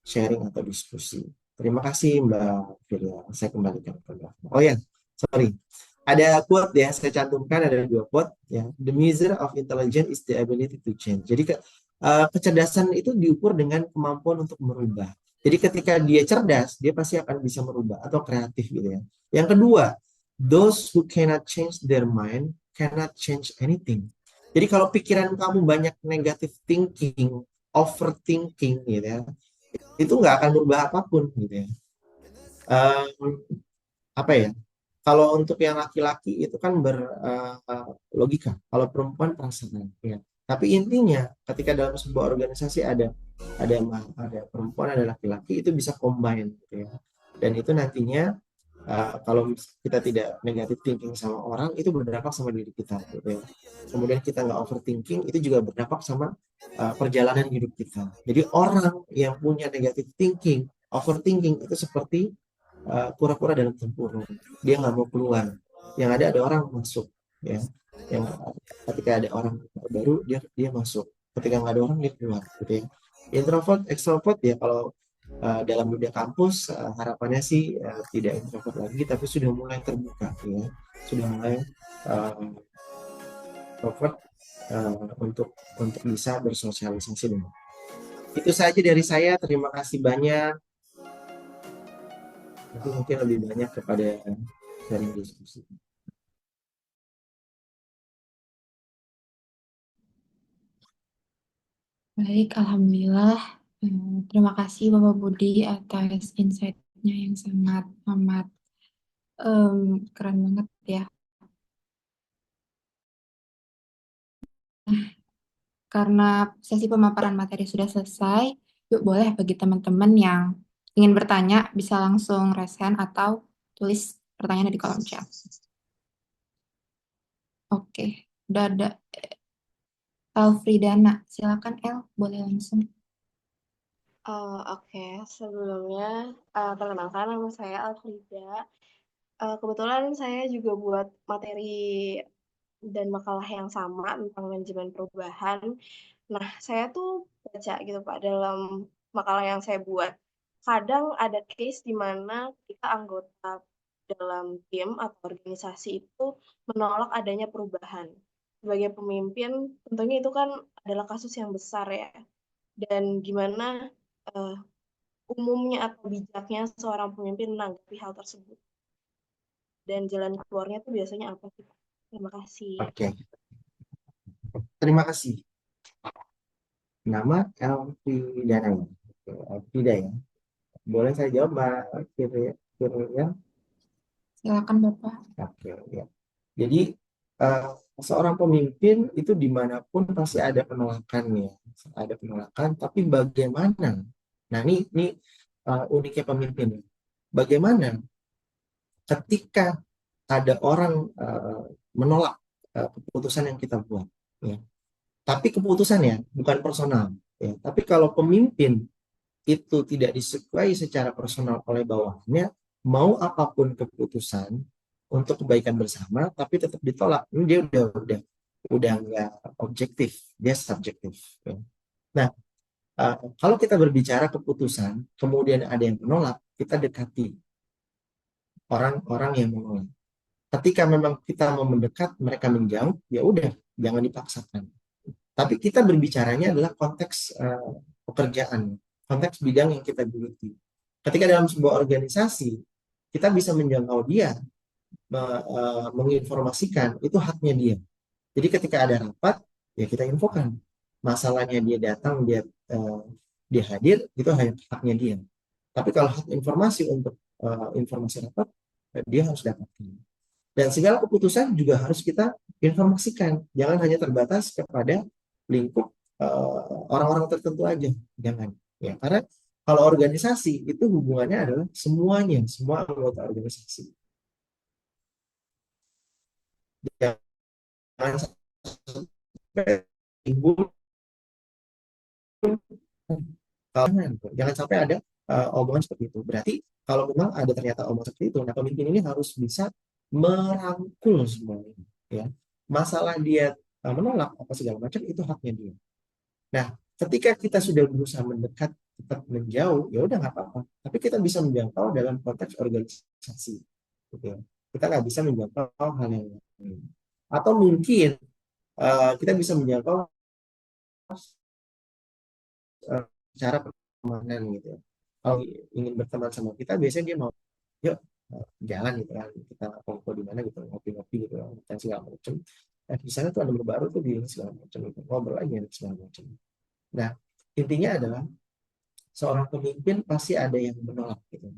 sharing atau diskusi. Terima kasih Mbak Firya. Saya kembalikan ke Mbak. Oh ya, sorry. Ada quote ya, saya cantumkan ada dua quote ya. The measure of intelligence is the ability to change. Jadi kecerdasan itu diukur dengan kemampuan untuk merubah. Jadi ketika dia cerdas, dia pasti akan bisa merubah atau kreatif gitu ya. Yang kedua, those who cannot change their mind cannot change anything. Jadi kalau pikiran kamu banyak negative thinking, overthinking gitu ya, itu nggak akan berubah apapun gitu ya. Apa ya? Kalau untuk yang laki-laki itu kan berlogika, kalau perempuan perasaan. Ya. Tapi intinya ketika dalam sebuah organisasi ada perempuan, ada laki-laki, itu bisa combine gitu ya. Dan itu nantinya kalau kita tidak negative thinking sama orang, itu berdampak sama diri kita gitu ya. Kemudian kita nggak overthinking, itu juga berdampak sama perjalanan hidup kita. Jadi orang yang punya negative thinking, overthinking itu seperti kura-kura dalam tempurung. Dia nggak mau keluar. Yang ada orang masuk, ya. Yang ketika ada orang baru dia masuk. Ketika nggak ada orang dia keluar, gitu ya. Introvert, extrovert ya kalau dalam dunia kampus harapannya sih tidak introvert lagi, tapi sudah mulai terbuka, ya. Sudah mulai introvert untuk bisa bersosialisasi dengan. Itu saja dari saya. Terima kasih banyak. Nanti mungkin lebih banyak kepada sharing diskusi. Baik, Alhamdulillah. Terima kasih Bapak Budi atas insight-nya yang sangat amat keren banget ya. Karena sesi pemaparan materi sudah selesai, yuk boleh bagi teman-teman yang ingin bertanya bisa langsung raise hand atau tulis pertanyaannya di kolom chat. Oke, udah ada Elfridana. Silakan El, boleh langsung. Oke, sebelumnya perkenalkan nama saya Alfrida. Kebetulan saya juga buat materi dan makalah yang sama tentang manajemen perubahan. Nah, saya tuh baca gitu Pak dalam makalah yang saya buat. Kadang ada case di mana kita anggota dalam tim atau organisasi itu menolak adanya perubahan. Sebagai pemimpin, tentunya itu kan adalah kasus yang besar ya. Dan gimana eh, umumnya atau bijaknya seorang pemimpin menanggapi hal tersebut. Dan jalan keluarnya tuh biasanya apa sih, Pak? Terima kasih. Oke, terima kasih. Nama Elfridana. Oke, Elfrida ya. Boleh saya jawab Mbak Firya? Silakan Bapak. Oke, ya. Jadi eh, seorang pemimpin itu dimanapun pasti ada penolakan ya, ada penolakan. Tapi bagaimana? Nah ini uniknya pemimpin. Bagaimana ketika ada orang menolak keputusan yang kita buat, ya. Tapi keputusan ya bukan personal, ya. Tapi kalau pemimpin itu tidak disukai secara personal oleh bawahannya, mau apapun keputusan untuk kebaikan bersama, tapi tetap ditolak. Ini dia udah nggak objektif, dia subjektif. Ya. Nah, kalau kita berbicara keputusan, kemudian ada yang menolak, kita dekati orang-orang yang menolak. Ketika memang kita mau mendekat, mereka menjauh, ya udah, jangan dipaksakan. Tapi kita berbicaranya adalah konteks pekerjaan, konteks bidang yang kita geluti. Ketika dalam sebuah organisasi, kita bisa menjangkau dia, menginformasikan, itu haknya dia. Jadi ketika ada rapat, ya kita infokan. Masalahnya dia datang, dia hadir, itu haknya dia. Tapi kalau hak informasi untuk informasi rapat, dia harus dapatkan. Dan segala keputusan juga harus kita informasikan. Jangan hanya terbatas kepada lingkup orang-orang tertentu aja. Jangan. Ya, karena kalau organisasi itu hubungannya adalah semuanya, semua anggota organisasi. Jangan sampai timbul, jangan sampai ada omongan seperti itu. Berarti kalau memang ada ternyata omongan seperti itu, nah pemimpin ini harus bisa merangkul semuanya. Ya, masalah dia menolak apa segala macam itu haknya dia. Nah, ketika kita sudah berusaha mendekat, tetap menjauh, ya udah nggak apa-apa. Tapi kita bisa menjangkau dalam konteks organisasi. Gitu ya. Kita nggak bisa menjangkau hal yang lain. Atau mungkin kita bisa menjangkau cara pertemanan gitu ya. Kalau ingin berteman sama kita, biasanya dia mau, yuk jalan gitu kan, kita kongko di mana gitu, ngopi-ngopi gitu dan segala macam. Di sana tuh ada baru tuh di segala macam gitu, ngobrol aja dan segala macam. Nah, intinya adalah seorang pemimpin pasti ada yang menolak gitu,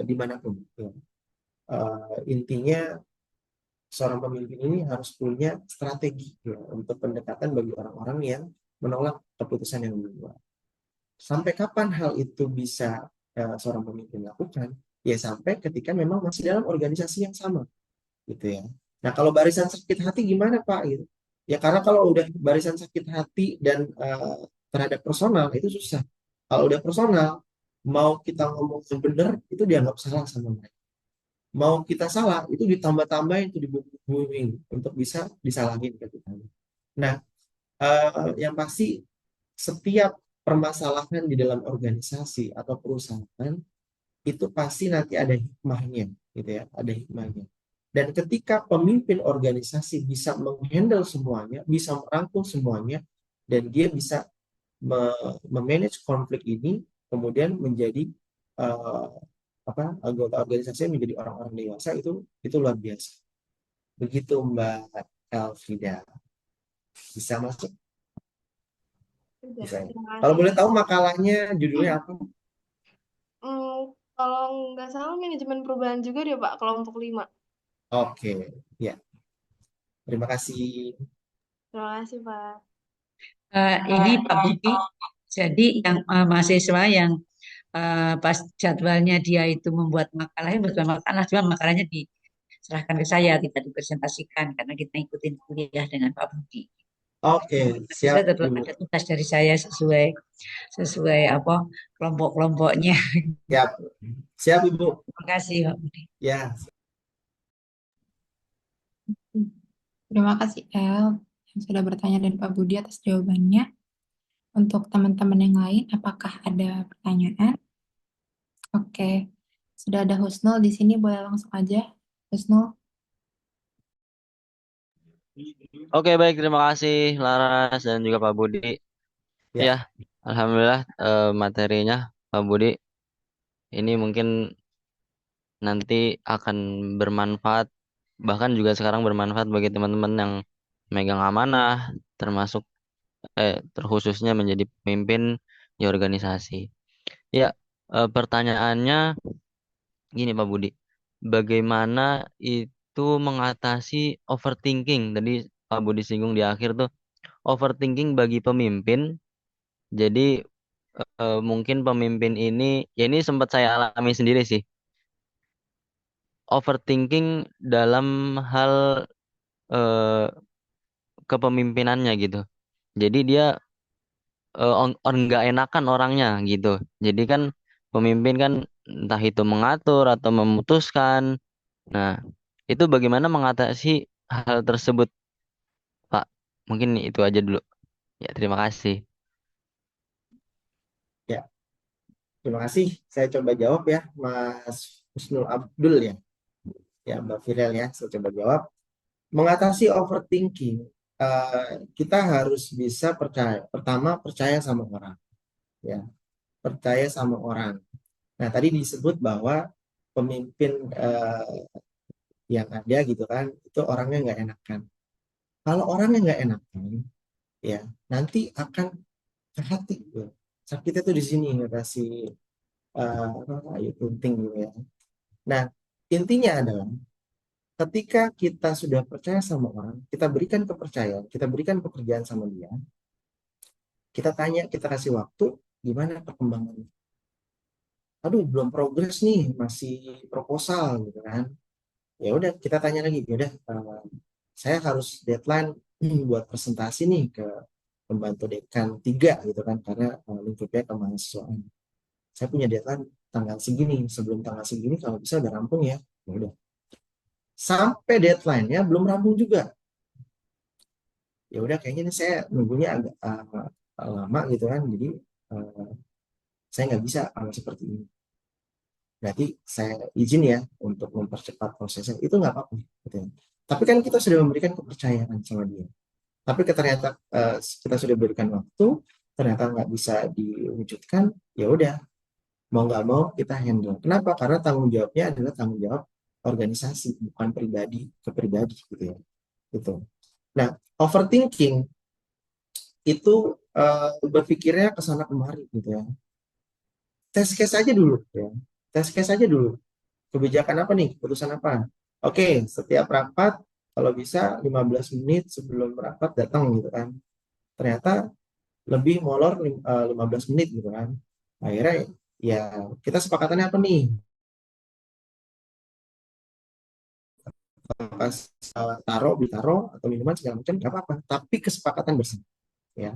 dimanapun. Gitu. Intinya seorang pemimpin ini harus punya strategi gitu, untuk pendekatan bagi orang-orang yang menolak keputusan yang dibuat. Sampai kapan hal itu bisa seorang pemimpin lakukan? Ya sampai ketika memang masih dalam organisasi yang sama, gitu ya. Nah kalau barisan sakit hati gimana Pak? Gitu. Ya karena kalau udah barisan sakit hati dan terhadap personal itu susah. Kalau udah personal, mau kita ngomong yang benar itu dianggap salah sama mereka. Mau kita salah itu ditambah-tambahin itu dibumbung untuk bisa disalahin ke kita. Nah, yang pasti setiap permasalahan di dalam organisasi atau perusahaan itu pasti nanti ada hikmahnya, gitu ya, ada hikmahnya. Dan ketika pemimpin organisasi bisa menghandle semuanya, bisa merangkul semuanya, dan dia bisa memanage konflik ini, kemudian menjadi uh, anggota organisasi menjadi orang-orang dewasa itu luar biasa. Begitu Mbak Elfrida. Bisa masuk? Udah, Bisa. terima Kalau kasih. boleh tahu makalahnya judulnya apa? Kalau nggak salah manajemen perubahan juga deh Pak, kelompok 5. Oke, ya. Terima kasih. Terima kasih Pak. Ini Pak Budi, jadi yang mahasiswa yang pas jadwalnya dia itu membuat makalah, cuma makalahnya diserahkan ke saya, tidak dipresentasikan karena kita ikutin kuliah dengan Pak Budi. Oke, Tapi siap saya tetap Ibu. ada tugas dari saya sesuai sesuai apa kelompok-kelompoknya. Siap. Siap Ibu. Terima kasih Pak Budi. Ya, Terima kasih El yang sudah bertanya dan Pak Budi atas jawabannya. Untuk teman-teman yang lain, apakah ada pertanyaan? Oke, sudah ada Husnul di sini, boleh langsung aja. Husnul, Oke, baik. Terima kasih Laras dan juga Pak Budi. ya. Ya, Alhamdulillah materinya Pak Budi ini mungkin nanti akan bermanfaat, bahkan juga sekarang bermanfaat bagi teman-teman yang megang amanah, termasuk terkhususnya menjadi pemimpin di organisasi. Ya, pertanyaannya gini Pak Budi, bagaimana itu mengatasi overthinking? Tadi Pak Budi singgung di akhir tuh, overthinking bagi pemimpin. Jadi mungkin pemimpin ini, ya ini sempat saya alami sendiri sih, overthinking dalam hal eh, kepemimpinannya gitu. Jadi dia nggak enakan orangnya gitu. Jadi kan pemimpin kan entah itu mengatur atau memutuskan. Nah, itu bagaimana mengatasi hal tersebut, Pak? Mungkin itu aja dulu. Ya, terima kasih. Ya, terima kasih. Saya coba jawab ya, Mas Husnul Abdul ya. Ya, Mbak Firel ya, saya coba jawab. Mengatasi overthinking, kita harus bisa percaya. Pertama, percaya sama orang. Ya, percaya sama orang. Nah, tadi disebut bahwa pemimpin yang ada gitu kan, itu orangnya nggak enakan. Kalau orangnya nggak enakan, ya nanti akan ke hati. Gitu. Sakitnya tuh di sini kata si Ayu Kunting gitu ya. Nah, intinya adalah ketika kita sudah percaya sama orang, kita berikan kepercayaan, kita berikan pekerjaan sama dia, kita tanya, kita kasih waktu, gimana perkembangannya? Aduh, belum progres nih, masih proposal gitu kan. Ya udah, kita tanya lagi, ya udah, saya harus deadline buat presentasi nih ke pembantu dekan 3 gitu kan, karena lingkupnya kemahasiswaan. Saya punya deadline tanggal segini, sebelum tanggal segini kalau bisa udah rampung ya. Ya udah. Sampai deadline-nya belum rampung juga. Ya udah kayaknya ini saya nunggunya agak lama gitu kan. Jadi uh, saya nggak bisa kalau seperti ini. Berarti saya izin ya untuk mempercepat prosesnya. Itu nggak apa-apa. Gitu ya. Tapi kan kita sudah memberikan kepercayaan sama dia. Tapi ternyata kita sudah berikan waktu, ternyata nggak bisa diwujudkan, ya udah mau nggak mau kita handle. Kenapa? Karena tanggung jawabnya adalah tanggung jawab organisasi, bukan pribadi ke pribadi gitu ya. Gitu. Nah, overthinking itu berpikirnya ke sana kemari gitu ya. Test case aja dulu ya. Test case aja dulu. Kebijakan apa nih? Keputusan apa? Oke, setiap rapat kalau bisa 15 menit sebelum rapat datang gitu kan. Ternyata lebih molor 15 menit gitu kan. Akhirnya ya kita sepakatannya apa nih? Pas taruh ditaruh atau minuman segala macam nggak apa-apa. Tapi kesepakatan bersama ya.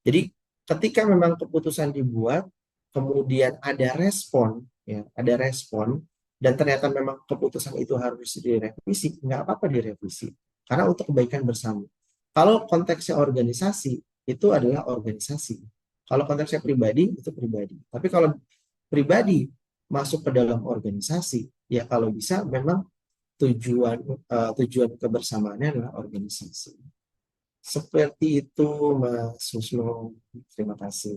Jadi ketika memang keputusan dibuat, kemudian ada respon, ya, ada respon, dan ternyata memang keputusan itu harus direvisi, nggak apa-apa direvisi, karena untuk kebaikan bersama. Kalau konteksnya organisasi, itu adalah organisasi. Kalau konteksnya pribadi, itu pribadi. Tapi kalau pribadi masuk ke dalam organisasi, ya kalau bisa memang tujuan kebersamaannya adalah organisasi. Seperti itu, Mas Susno. Terima kasih.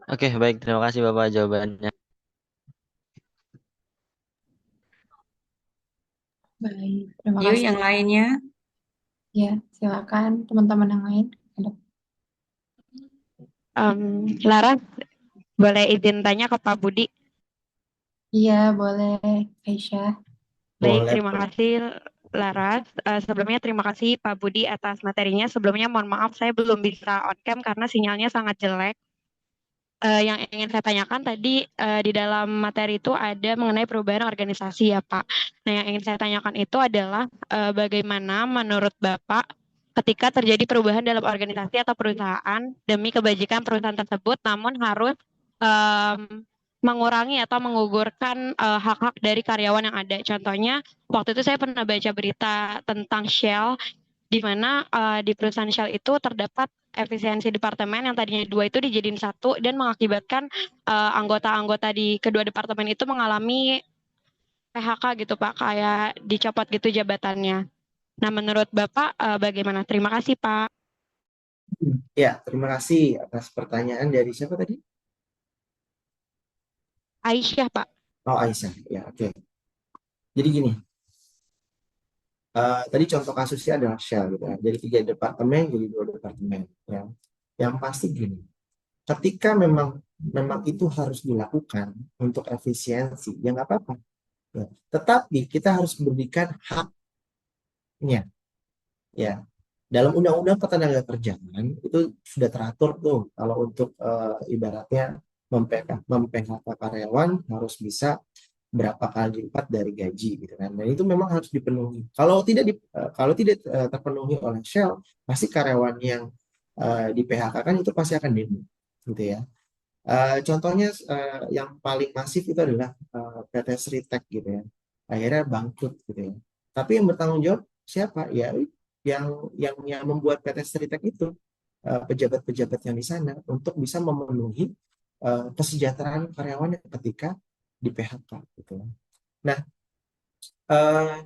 Oke, baik. Terima kasih Bapak jawabannya. baik. Terima Yuk kasih. yang lainnya. Ya, silakan teman-teman yang lain. Ada. Laras, boleh izin tanya ke Pak Budi? Iya, boleh, Aisyah. Baik, Boleh, terima kasih Laras. Sebelumnya terima kasih Pak Budi atas materinya. Sebelumnya mohon maaf saya belum bisa on cam karena sinyalnya sangat jelek. yang ingin saya tanyakan tadi di dalam materi itu ada mengenai perubahan organisasi ya Pak. Nah, yang ingin saya tanyakan itu adalah bagaimana menurut Bapak ketika terjadi perubahan dalam organisasi atau perusahaan demi kebajikan perusahaan tersebut, namun harus mengurangi atau menggugurkan hak-hak dari karyawan yang ada. Contohnya, waktu itu saya pernah baca berita tentang Shell, di mana di perusahaan Shell itu terdapat efisiensi departemen yang tadinya 2 itu dijadiin 1 dan mengakibatkan anggota-anggota di kedua departemen itu mengalami PHK gitu Pak, kayak dicopot gitu jabatannya. Nah, menurut Bapak bagaimana? Terima kasih Pak. Ya, terima kasih atas pertanyaan dari siapa tadi? Aisyah Pak. Oh, Aisyah. Ya, oke. Jadi gini, tadi contoh kasusnya adalah Shell gitu ya. Jadi 3 departemen jadi 2 departemen. Ya. Yang pasti gini, ketika memang itu harus dilakukan untuk efisiensi, ya nggak apa-apa. Ya. Tetapi kita harus berikan haknya. Ya, dalam Undang-Undang Ketenagakerjaan itu sudah teratur tuh kalau untuk ibaratnya mem-PHK karyawan harus bisa berapa kali lipat dari gaji gitu kan. Dan itu memang harus dipenuhi. Kalau tidak terpenuhi oleh Shell, pasti karyawan yang di PHK kan itu pasti akan demo gitu ya. Contohnya yang paling masif itu adalah PT Sritek gitu ya. Akhirnya bangkrut gitu ya. Tapi yang bertanggung jawab siapa? Ya yang membuat PT Sritek itu pejabat-pejabat yang di sana untuk bisa memenuhi kesejahteraan karyawannya ketika di PHK gitu. Nah, eh,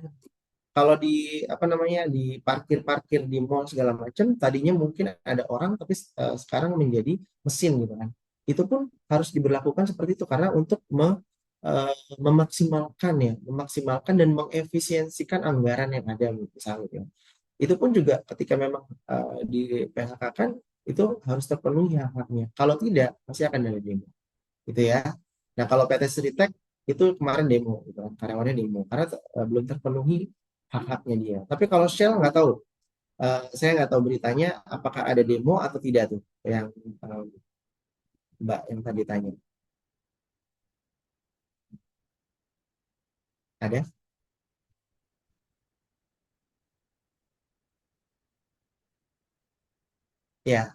kalau di apa namanya di parkir-parkir di mall segala macam, tadinya mungkin ada orang tapi sekarang menjadi mesin gitu kan. Itu pun harus diberlakukan seperti itu karena untuk memaksimalkan dan mengefisiensikan anggaran yang ada misalnya gitu. Itu pun juga ketika memang di PHK kan itu harus terpenuhi hak-haknya. Kalau tidak, pasti akan ada demo gitu ya. Nah, kalau PT Sritek itu kemarin demo, gitu kan, karyawannya demo karena belum terpenuhi hak-haknya dia. Tapi kalau Shell nggak tahu, saya nggak tahu beritanya apakah ada demo atau tidak tuh yang Mbak yang tadi tanya. Ada? Ya,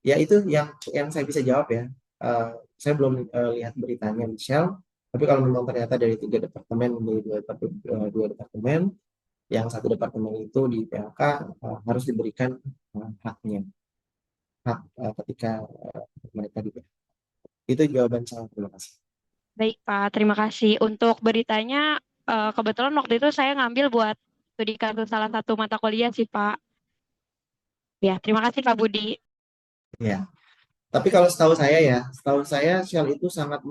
ya itu yang saya bisa jawab ya. Eh, saya belum lihat beritanya di Shell, tapi kalau memang ternyata dari 3 departemen menjadi dua departemen, yang 1 departemen itu di PHK harus diberikan haknya, ketika mereka di PHK. Itu jawaban saya. Terima kasih. Baik Pak, terima kasih. Untuk beritanya, kebetulan waktu itu saya ngambil buat studi kasus salah satu mata kuliah sih Pak. Ya, terima kasih Pak Budi. Ya, tapi kalau setahu saya Shell itu sangat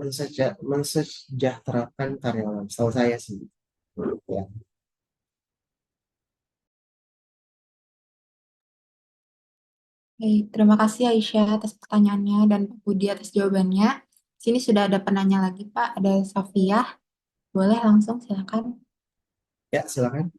mensejahterakan karyawan. Setahu saya sih. Ya, Baik, terima kasih Aisyah atas pertanyaannya dan Pak Budi atas jawabannya. Sini sudah ada penanya lagi Pak, ada Sofia. Boleh langsung silakan. ya silakan.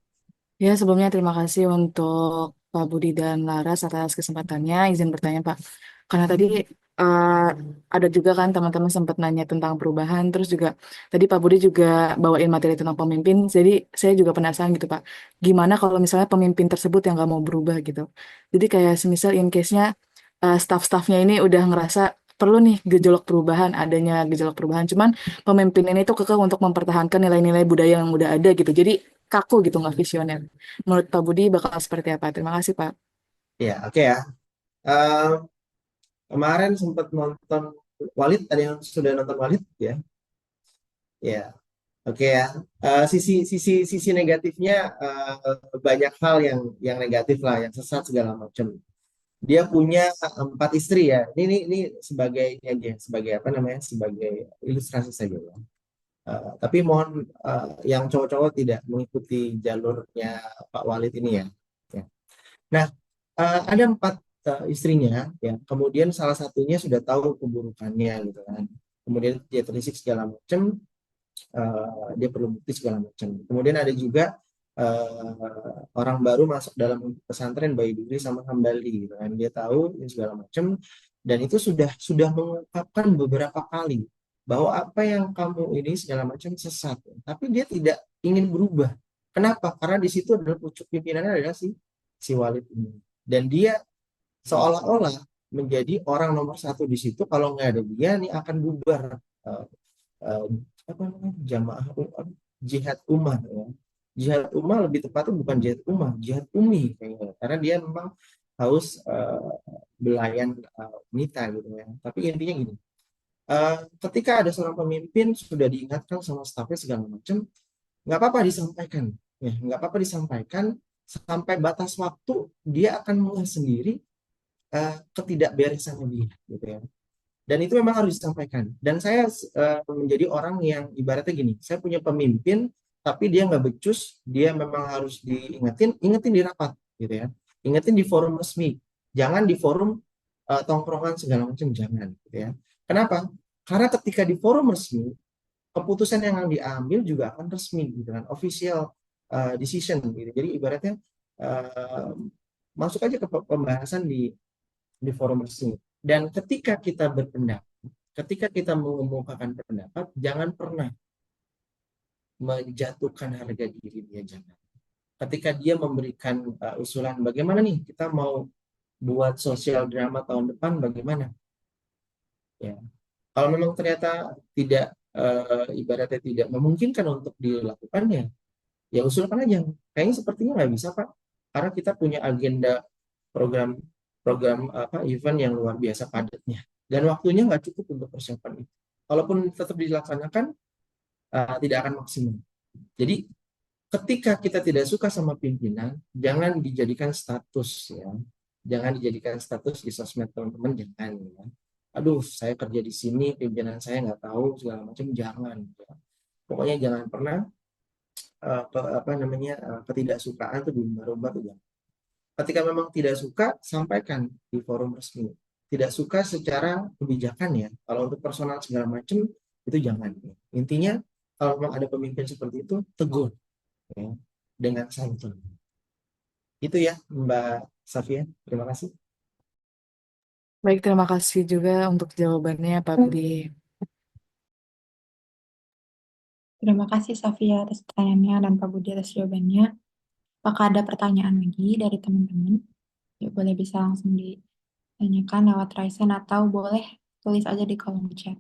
Ya, sebelumnya terima kasih untuk Pak Budi dan Laras atas kesempatannya. Izin bertanya, Pak. Karena tadi eh, ada juga kan teman-teman sempat nanya tentang perubahan, terus juga tadi Pak Budi juga bawain materi tentang pemimpin. Jadi saya juga penasaran gitu, Pak. Gimana kalau misalnya pemimpin tersebut yang nggak mau berubah gitu? Jadi kayak semisal in case-nya staff-staffnya ini udah ngerasa perlu nih gejolak perubahan, adanya gejolak perubahan. Cuman pemimpin ini tuh kekeh untuk mempertahankan nilai-nilai budaya yang udah ada gitu. Jadi kaku gitu, nggak visioner. Menurut Pak Budi bakal seperti apa? Terima kasih, Pak. Ya, oke ya. Eh, Kemarin sempat nonton Walid, ada yang sudah nonton Walid ya? Ya, oke ya. Sisi negatifnya banyak hal yang negatif lah, yang sesat segala macam. Dia punya 4 istri ya. Ini sebagai ini aja, sebagai apa namanya? Sebagai ilustrasi saja ya. Tapi mohon yang cowok-cowok tidak mengikuti jalurnya Pak Walid ini ya. Ya. Nah, ada 4 istrinya ya. Kemudian salah satunya sudah tahu keburukannya gitu kan. Kemudian dia terisik segala macam, dia perlu bukti segala macam. Kemudian ada juga orang baru masuk dalam pesantren Bayi Duri sama Hambali gitu kan. Dia tahu ini segala macam. dan itu sudah mengungkapkan beberapa kali bahwa apa yang kamu ini segala macam sesat, tapi dia tidak ingin berubah. Kenapa? Karena di situ adalah pucuk pimpinannya adalah si Walid ini, dan dia seolah-olah menjadi orang nomor satu di situ. Kalau nggak ada dia, nih akan bubar eh, eh, apa namanya jamaah jihad ummah ya. Jihad ummah lebih tepatnya bukan jihad ummah, jihad umi kayaknya. Karena dia memang haus belayan wanita gitu ya. Tapi intinya gini, ketika ada seorang pemimpin sudah diingatkan sama stafnya segala macam, nggak apa-apa disampaikan, ya nggak apa-apa disampaikan sampai batas waktu dia akan mengulas sendiri ketidakberesannya dia, gitu ya. Dan itu memang harus disampaikan. Dan saya menjadi orang yang ibaratnya gini, saya punya pemimpin, tapi dia nggak becus, dia memang harus ingetin di rapat, gitu ya. Ingetin di forum resmi, jangan di forum tongkrongan segala macam, jangan, gitu ya. Kenapa? Karena ketika di forum resmi, keputusan yang diambil juga akan resmi, gitu kan, official decision, gitu. Jadi ibaratnya masuk aja ke pembahasan di forum resmi. Dan ketika kita berpendapat, ketika kita mengemukakan pendapat, jangan pernah menjatuhkan harga diri dia, jangan. Ketika dia memberikan usulan, bagaimana nih kita mau buat sosial drama tahun depan, bagaimana? Ya, kalau memang ternyata tidak ibaratnya tidak memungkinkan untuk dilakukan, ya usulkan aja. Kayaknya sepertinya nggak bisa, Pak, karena kita punya agenda program event yang luar biasa padatnya, dan waktunya nggak cukup untuk persiapan itu. Kalaupun tetap dilaksanakan, tidak akan maksimal. Jadi ketika kita tidak suka sama pimpinan, jangan dijadikan status, ya. Jangan dijadikan status di sosmed teman-teman, jangan, ya. Aduh, saya kerja di sini, pimpinan saya nggak tahu segala macam, jangan, ya. Pokoknya jangan pernah ketidaksukaan itu diubah-ubah tuh, jangan. Ketika memang tidak suka, sampaikan di forum resmi. Tidak suka secara kebijakan, ya. Kalau untuk personal segala macam, itu jangan. Intinya, kalau memang ada pemimpin seperti itu, tegur, ya, dengan santun. Itu ya, Mbak Safia. Terima kasih. Baik, terima kasih juga untuk jawabannya Pak Budi. Terima kasih Safia atas pertanyaannya dan Pak Budi atas jawabannya. Apakah ada pertanyaan lagi dari teman-teman? Ya, boleh bisa langsung ditanyakan lewat Raisen atau boleh tulis aja di kolom chat.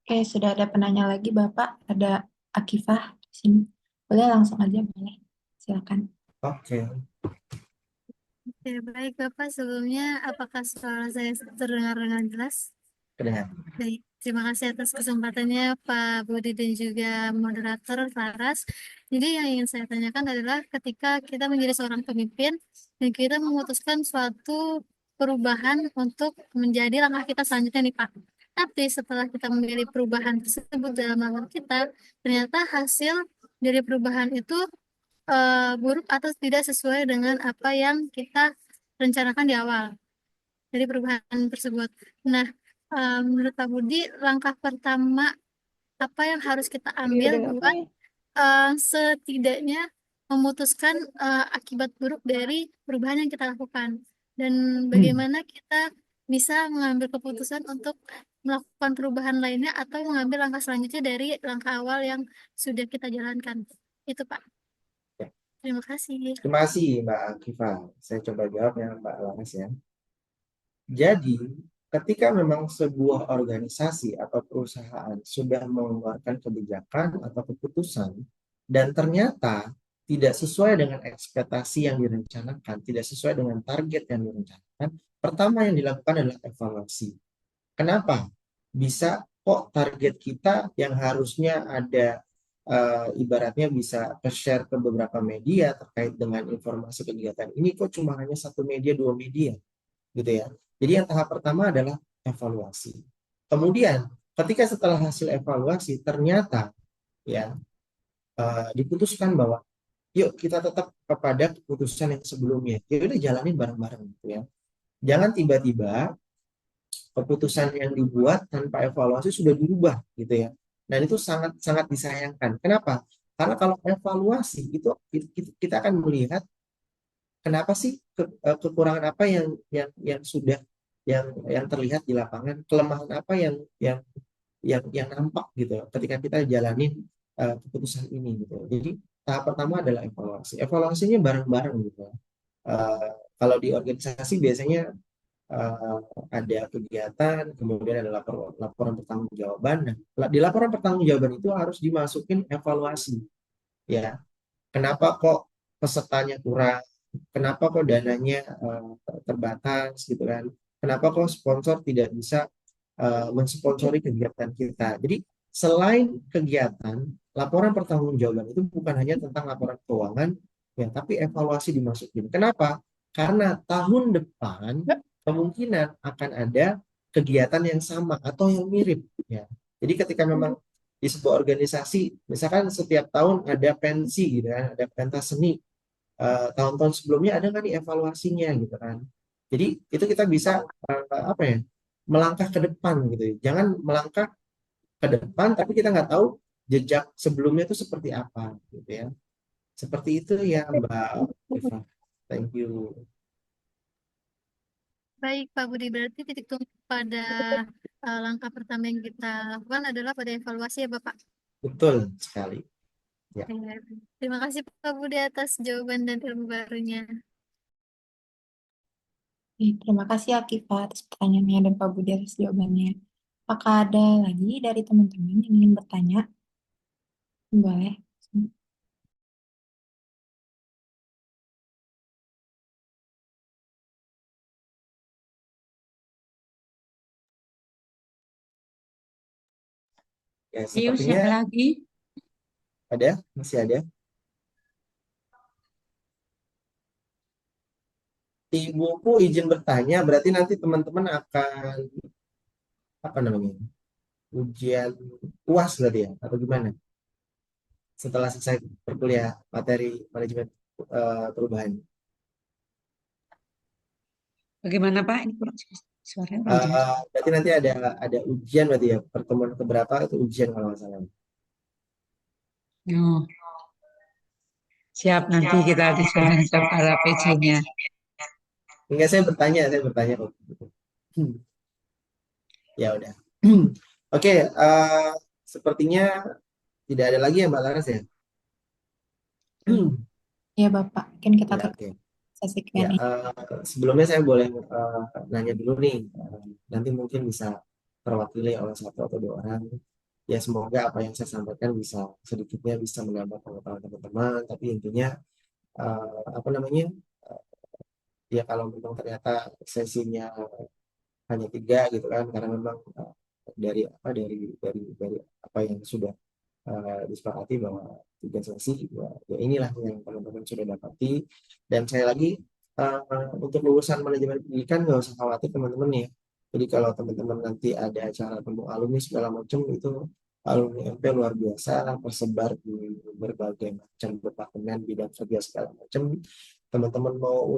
Oke, sudah ada penanya lagi Bapak. Ada Akifah di sini. Boleh langsung aja, boleh. Silakan. Oke. Oke, baik Bapak. Sebelumnya, apakah suara saya terdengar dengan jelas? Kedengar. Baik, terima kasih atas kesempatannya Pak Budi dan juga moderator Laras. Jadi yang ingin saya tanyakan adalah ketika kita menjadi seorang pemimpin dan kita memutuskan suatu perubahan untuk menjadi langkah kita selanjutnya nih Pak. Tapi setelah kita memilih perubahan tersebut dalam langkah kita, ternyata hasil dari perubahan itu buruk atau tidak sesuai dengan apa yang kita rencanakan di awal dari perubahan tersebut. Nah, menurut Pak Budi, langkah pertama apa yang harus kita ambil buat setidaknya memutuskan akibat buruk dari perubahan yang kita lakukan, dan bagaimana kita bisa mengambil keputusan untuk melakukan perubahan lainnya atau mengambil langkah selanjutnya dari langkah awal yang sudah kita jalankan. Itu Pak. Ya. Terima kasih. Terima kasih Mbak Akifah. Saya coba jawab ya Mbak Laras ya. Jadi, ketika memang sebuah organisasi atau perusahaan sudah mengeluarkan kebijakan atau keputusan dan ternyata tidak sesuai dengan ekspektasi yang direncanakan, tidak sesuai dengan target yang direncanakan, pertama yang dilakukan adalah evaluasi. Kenapa? Bisa kok target kita yang harusnya ada ibaratnya bisa share ke beberapa media terkait dengan informasi kegiatan ini, kok cuma hanya 1 media, 2 media, gitu ya. Jadi yang tahap pertama adalah evaluasi. Kemudian ketika setelah hasil evaluasi ternyata ya diputuskan bahwa yuk kita tetap kepada keputusan yang sebelumnya. Ya udah jalanin bareng-bareng gitu ya. Jangan tiba-tiba keputusan yang dibuat tanpa evaluasi sudah dirubah gitu ya. Dan itu sangat sangat disayangkan. Kenapa? Karena kalau evaluasi itu kita akan melihat kenapa sih kekurangan apa yang sudah yang terlihat di lapangan, kelemahan apa yang nampak gitu ketika kita jalanin keputusan ini gitu. Jadi tahap pertama adalah evaluasi. Evaluasinya bareng-bareng gitu. Eh, Kalau di organisasi biasanya eh, ada kegiatan, kemudian ada laporan pertanggungjawaban. Nah, di laporan pertanggungjawaban itu harus dimasukin evaluasi, ya. Kenapa kok pesertanya kurang? Kenapa kok dananya terbatas gitu kan? Kenapa kok sponsor tidak bisa mensponsori kegiatan kita? Jadi selain kegiatan, laporan pertanggungjawaban itu bukan hanya tentang laporan keuangan, ya, tapi evaluasi dimasukin. Kenapa? Karena tahun depan kemungkinan akan ada kegiatan yang sama atau yang mirip, ya. Jadi ketika memang di sebuah organisasi, misalkan setiap tahun ada pensi gitu kan, ada pentas seni. Tahun-tahun sebelumnya ada nggak nih evaluasinya gitu kan. Jadi itu kita bisa apa ya, melangkah ke depan gitu. Jangan melangkah ke depan tapi kita nggak tahu jejak sebelumnya itu seperti apa gitu ya. Seperti itu ya Mbak Eva. Thank you. Baik, Pak Budi, berarti titik temu pada langkah pertama yang kita lakukan adalah pada evaluasi ya, Bapak. Betul sekali. Ya. Terima kasih Pak Budi atas jawaban dan ilmu barunya. Terima kasih Akifa atas pertanyaannya dan Pak Budi atas jawabannya. Apakah ada lagi dari teman-teman yang ingin bertanya? Boleh. Ya, Yuk, sepertinya siapa lagi? masih ada. Ibuku izin bertanya, berarti nanti teman-teman akan apa namanya? Ujian UAS berarti ya atau gimana? Setelah selesai perkuliah materi manajemen perubahan. Bagaimana Pak? Ini kurang suaranya kurang jelas. Berarti nanti ada ujian berarti ya, pertemuan keberapa itu ujian kalau nggak salah. Oh, siap nanti kita diskusikan kepala PJ-nya. Enggak, saya bertanya kok. Hmm, Ya udah. Oke, sepertinya tidak ada lagi ya Mbak Laras ya. Ya Bapak, mungkin kita Ya, tutup oke. sesi Ya, Q&A. sebelumnya saya boleh nanya dulu nih. Nanti mungkin bisa terwakili oleh satu atau dua orang. Ya, semoga apa yang saya sampaikan bisa sedikitnya bisa menambah pengetahuan teman-teman. Tapi intinya apa namanya? Ya kalau memang ternyata sesinya hanya 3 gitu kan, karena memang dari apa yang sudah disepakati bahwa 3 sesi, ya inilah yang teman-teman sudah dapati. Dan saya lagi untuk lulusan manajemen pendidikan nggak usah khawatir teman-teman ya. Jadi kalau teman-teman nanti ada acara temu alumni segala macam, itu alumni MP luar biasa tersebar di berbagai macam departemen bidang kerja segala macam. Teman-teman mau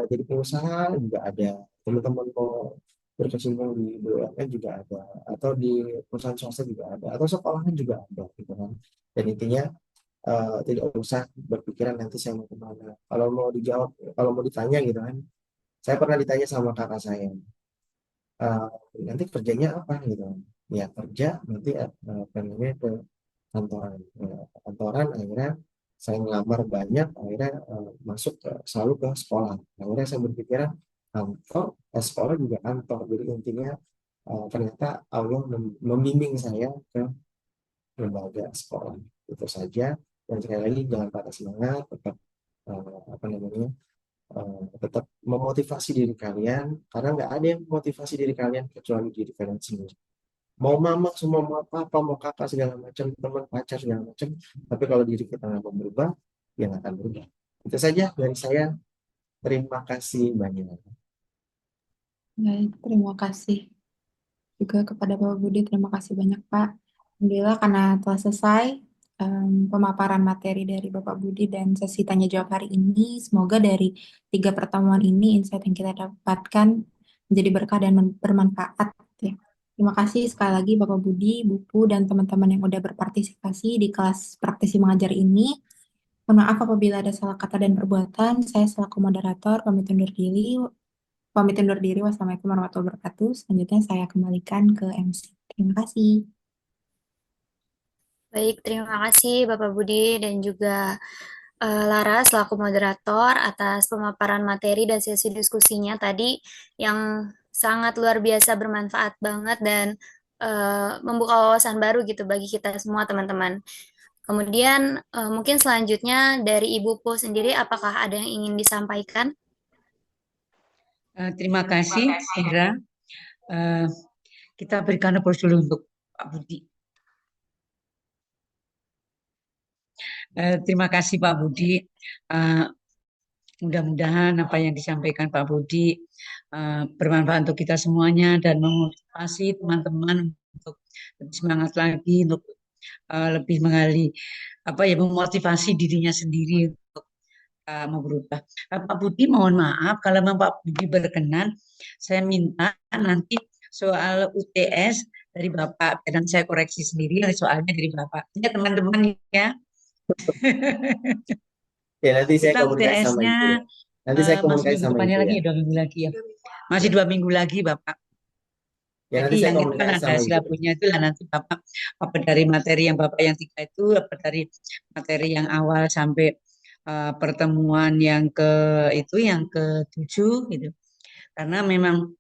jadi pengusaha juga ada, teman-teman mau berkecimpung di BUMN juga ada, atau di perusahaan swasta juga ada, atau sekolahan juga ada gitu kan. Dan intinya tidak usah berpikiran nanti saya mau kemana. Kalau mau dijawab, kalau mau ditanya gitu kan, saya pernah ditanya sama kakak saya, "Eh, nanti kerjanya apa gitu kan." Ya kerja nanti pengennya ke kantoran. Kantoran akhirnya saya ngelamar banyak, akhirnya masuk selalu ke sekolah. Akhirnya saya berpikiran kantor, sekolah juga kantor. Jadi intinya ternyata Allah membimbing saya ke lembaga sekolah. Itu saja. Dan sekali lagi jangan patah semangat, tetap apa namanya, tetap memotivasi diri kalian, karena nggak ada yang memotivasi diri kalian kecuali diri kalian sendiri. Mau mama semua, mau papa, mau kakak segala macam, teman pacar segala macam, tapi kalau diri kita nggak mau berubah, ya nggak akan berubah. Itu saja dari saya. Terima kasih banyak. Baik, terima kasih juga kepada Bapak Budi. Terima kasih banyak Pak. Alhamdulillah karena telah selesai pemaparan materi dari Bapak Budi dan sesi tanya jawab hari ini. Semoga dari 3 pertemuan ini insight yang kita dapatkan menjadi berkah dan bermanfaat ya Terima kasih sekali lagi Bapak Budi, Bupu, dan teman-teman yang udah berpartisipasi di kelas praktisi mengajar ini. Mohon maaf apabila ada salah kata dan perbuatan. Saya selaku moderator pamit undur diri. Pamit undur diri. Wassalamualaikum warahmatullahi wabarakatuh. Selanjutnya saya kembalikan ke MC. Terima kasih. Baik, terima kasih Bapak Budi dan juga Lara selaku moderator atas pemaparan materi dan sesi diskusinya tadi yang sangat luar biasa bermanfaat banget dan membuka wawasan baru gitu bagi kita semua teman-teman. Kemudian mungkin selanjutnya dari Ibu Po sendiri apakah ada yang ingin disampaikan? Terima kasih, Hera. Kita berikan applause dulu untuk Pak Budi. Terima kasih Pak Budi. Mudah-mudahan apa yang disampaikan Pak Budi bermanfaat untuk kita semuanya dan memotivasi teman-teman untuk lebih semangat lagi, untuk lebih menggali memotivasi dirinya sendiri untuk mau berubah. Pak Budi, mohon maaf kalau memang Pak Budi berkenan, saya minta nanti soal UTS dari Bapak dan saya koreksi sendiri soalnya dari Bapak. Ya teman-teman ya. Ya, nanti saya Kita komunikasi sama UTS-nya Ibu ya. Nanti saya masih komunikasi minggu sama depannya Ibu lagi ya. ya, 2 minggu lagi ya. Masih 2 minggu lagi Bapak. Ya, Jadi nanti saya yang itu kan komunikasi ada sama Ibu. silabusnya itu lah nanti Bapak apa dari materi yang Bapak yang 3 itu apa dari materi yang awal sampai pertemuan yang yang ke-7 gitu. Karena memang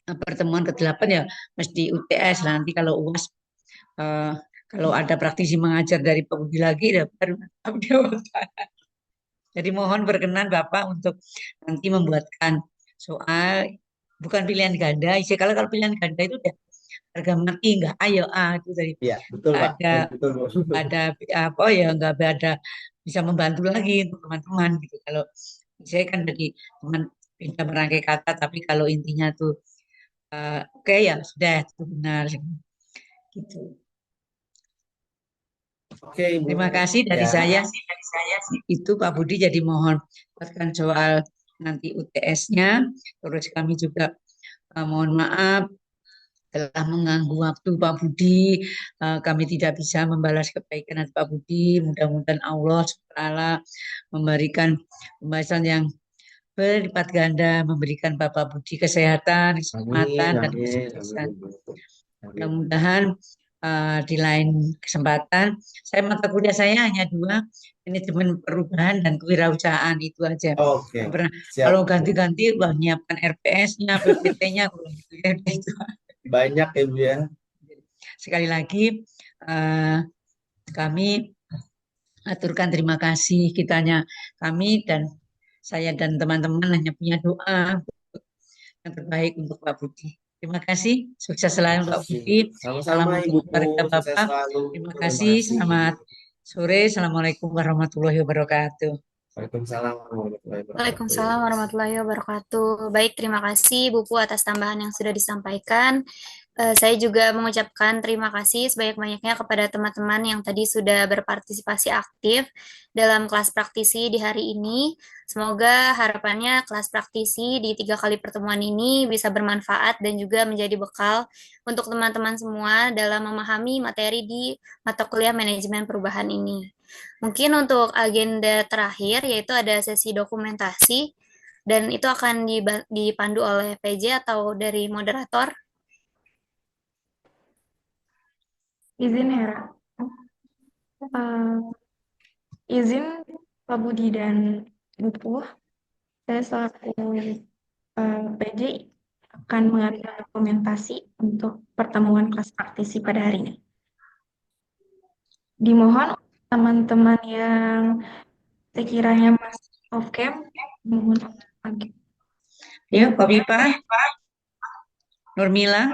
pertemuan ke-8 ya mesti UTS lah. Nanti kalau UAS kalau ada praktisi mengajar dari Pak Budi lagi ya baru Jadi mohon berkenan Bapak untuk nanti membuatkan soal bukan pilihan ganda. Kalau pilihan ganda itu udah harga mati nggak ayo itu dari Iya, betul nggak Pak. ada Betul, Bu. nggak ada nggak ada bisa membantu lagi untuk teman-teman gitu. Kalau saya kan dari teman bisa merangkai kata, tapi kalau intinya tuh oke ya sudah itu benar gitu. Oke, Ibu. Terima kasih dari Ya. saya. Itu Pak Budi jadi mohon buatkan soal nanti UTS-nya. Terus kami juga mohon maaf telah mengganggu waktu Pak Budi. Kami tidak bisa membalas kebaikan hati Pak Budi. Mudah-mudahan Allah SWT memberikan pembahasan yang berlipat ganda, memberikan Bapak Budi kesehatan, keselamatan, dan kesuksesan. Mudah-mudahan di lain kesempatan, mata kuliah saya hanya 2, manajemen perubahan dan kewirausahaan itu aja. Oke, siap. Kalau ganti-ganti, menyiapkan RPS-nya, PPT-nya, itu. Banyak ya Bu ya. Sekali lagi, kami aturkan terima kasih kami dan saya dan teman-teman hanya punya doa yang terbaik untuk Pak Budi. Terima kasih, sukses selalu Pak Budi. Sama-sama Ibu Po, keluarga sukses Bapak. selalu. Terima kasih, selamat sore. Assalamualaikum warahmatullahi wabarakatuh. Waalaikumsalam warahmatullahi wabarakatuh. Waalaikumsalam warahmatullahi wabarakatuh. Baik, terima kasih Bu Pu atas tambahan yang sudah disampaikan. Saya juga mengucapkan terima kasih sebanyak-banyaknya kepada teman-teman yang tadi sudah berpartisipasi aktif dalam kelas praktisi di hari ini. Semoga harapannya kelas praktisi di 3 kali pertemuan ini bisa bermanfaat dan juga menjadi bekal untuk teman-teman semua dalam memahami materi di mata kuliah manajemen perubahan ini. Mungkin untuk agenda terakhir yaitu ada sesi dokumentasi dan itu akan dipandu oleh PJ atau dari moderator. Izin Hera. Izin Pak Budi dan Bupu, saya selaku PJ akan mengatur dokumentasi untuk pertemuan kelas praktisi pada hari ini. Dimohon teman-teman yang sekiranya masih off cam, mohon lagi. Ya, Pak Pipa, Nurmila.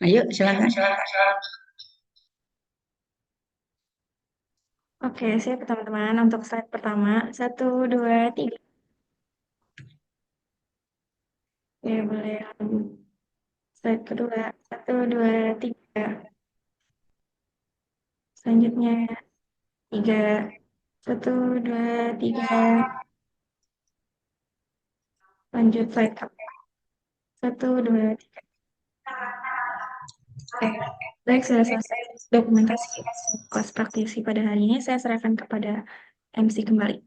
Ayo, silakan. Oke, siap teman-teman. Untuk slide pertama, 1, 2, 3. Ya, boleh. Slide kedua, 1, 2, 3. Selanjutnya, Tiga. Satu, dua, tiga. Lanjut slide up. Satu, dua, tiga. Oke, baik, sudah selesai dokumentasi kelas praktisi pada hari ini. Saya serahkan kepada MC kembali.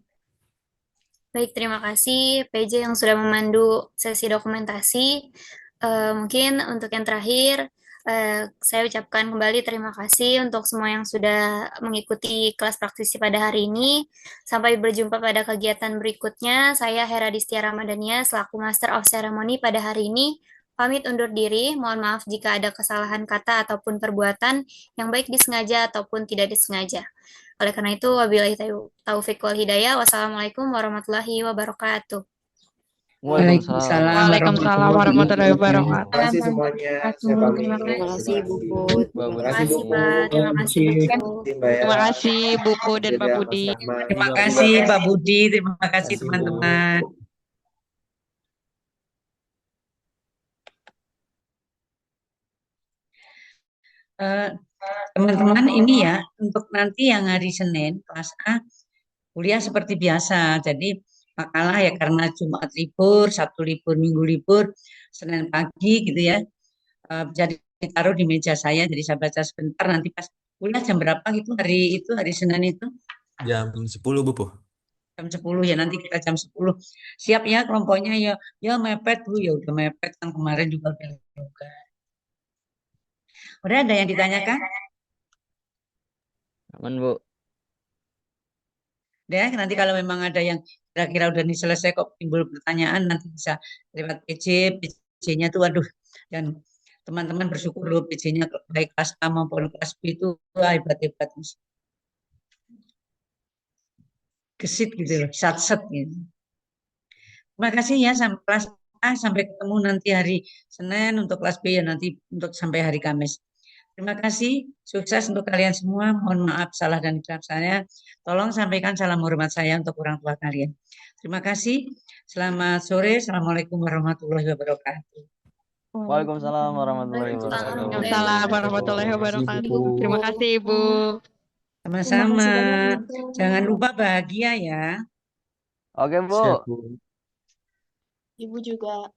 Baik, terima kasih PJ yang sudah memandu sesi dokumentasi. Mungkin untuk yang terakhir, saya ucapkan kembali terima kasih untuk semua yang sudah mengikuti kelas praktisi pada hari ini. Sampai berjumpa pada kegiatan berikutnya. Saya Hera Distia Ramadhania selaku Master of Ceremony pada hari ini. Pamit undur diri, mohon maaf jika ada kesalahan kata ataupun perbuatan yang baik disengaja ataupun tidak disengaja. Oleh karena itu, wabillahi taufik wal hidayah. Wassalamualaikum warahmatullahi wabarakatuh. Waalaikumsalam. Waalaikumsalam warahmatullahi wabarakatuh. Terima kasih semuanya. Saya pamit. Terima kasih, Bu Terima Terima kasih kasih, Bu Pak. Terima kasih, Bu Terima kasih Mbak Terima Era. kasih Buku dan Pak Jadi Budi. Mas Rahman. Terima kasih Pak Budi, terima kasih Bu. teman-teman. Eh, Teman-teman ini ya, untuk nanti yang hari Senin, kelas A, kuliah seperti biasa. Jadi makalah ya karena Jumat libur, Sabtu libur, Minggu libur, Senin pagi gitu ya. Jadi ditaruh di meja saya, jadi saya baca sebentar, nanti pas kuliah jam berapa gitu hari Senin itu? Jam 10, Bu. Jam 10 ya, nanti kita jam 10. Siap ya kelompoknya ya, ya mepet Bu, ya udah mepet kan kemarin juga udah juga. Udah ada yang ditanyakan? Aman, Bu. Deh, nanti kalau memang ada yang kira-kira udah nih selesai kok timbul pertanyaan, nanti bisa lewat PJ-nya tuh waduh. Dan teman-teman bersyukur loh PJ-nya baik kelas A maupun kelas B itu wah, hebat-hebat. Gesit gitu loh, sat-set gitu. Terima kasih ya sampai kelas A, sampai ketemu nanti hari Senin, untuk kelas B ya nanti untuk sampai hari Kamis. Terima kasih, sukses untuk kalian semua. Mohon maaf salah dan hilaf saya. Tolong sampaikan salam hormat saya untuk orang tua kalian. Terima kasih. Selamat sore. Assalamualaikum warahmatullahi wabarakatuh. Waalaikumsalam warahmatullahi wabarakatuh. Waalaikumsalam warahmatullahi wabarakatuh. Terima kasih Ibu. Sama-sama. Jangan lupa bahagia ya. Oke, Bu. Siap, Bu. Ibu juga.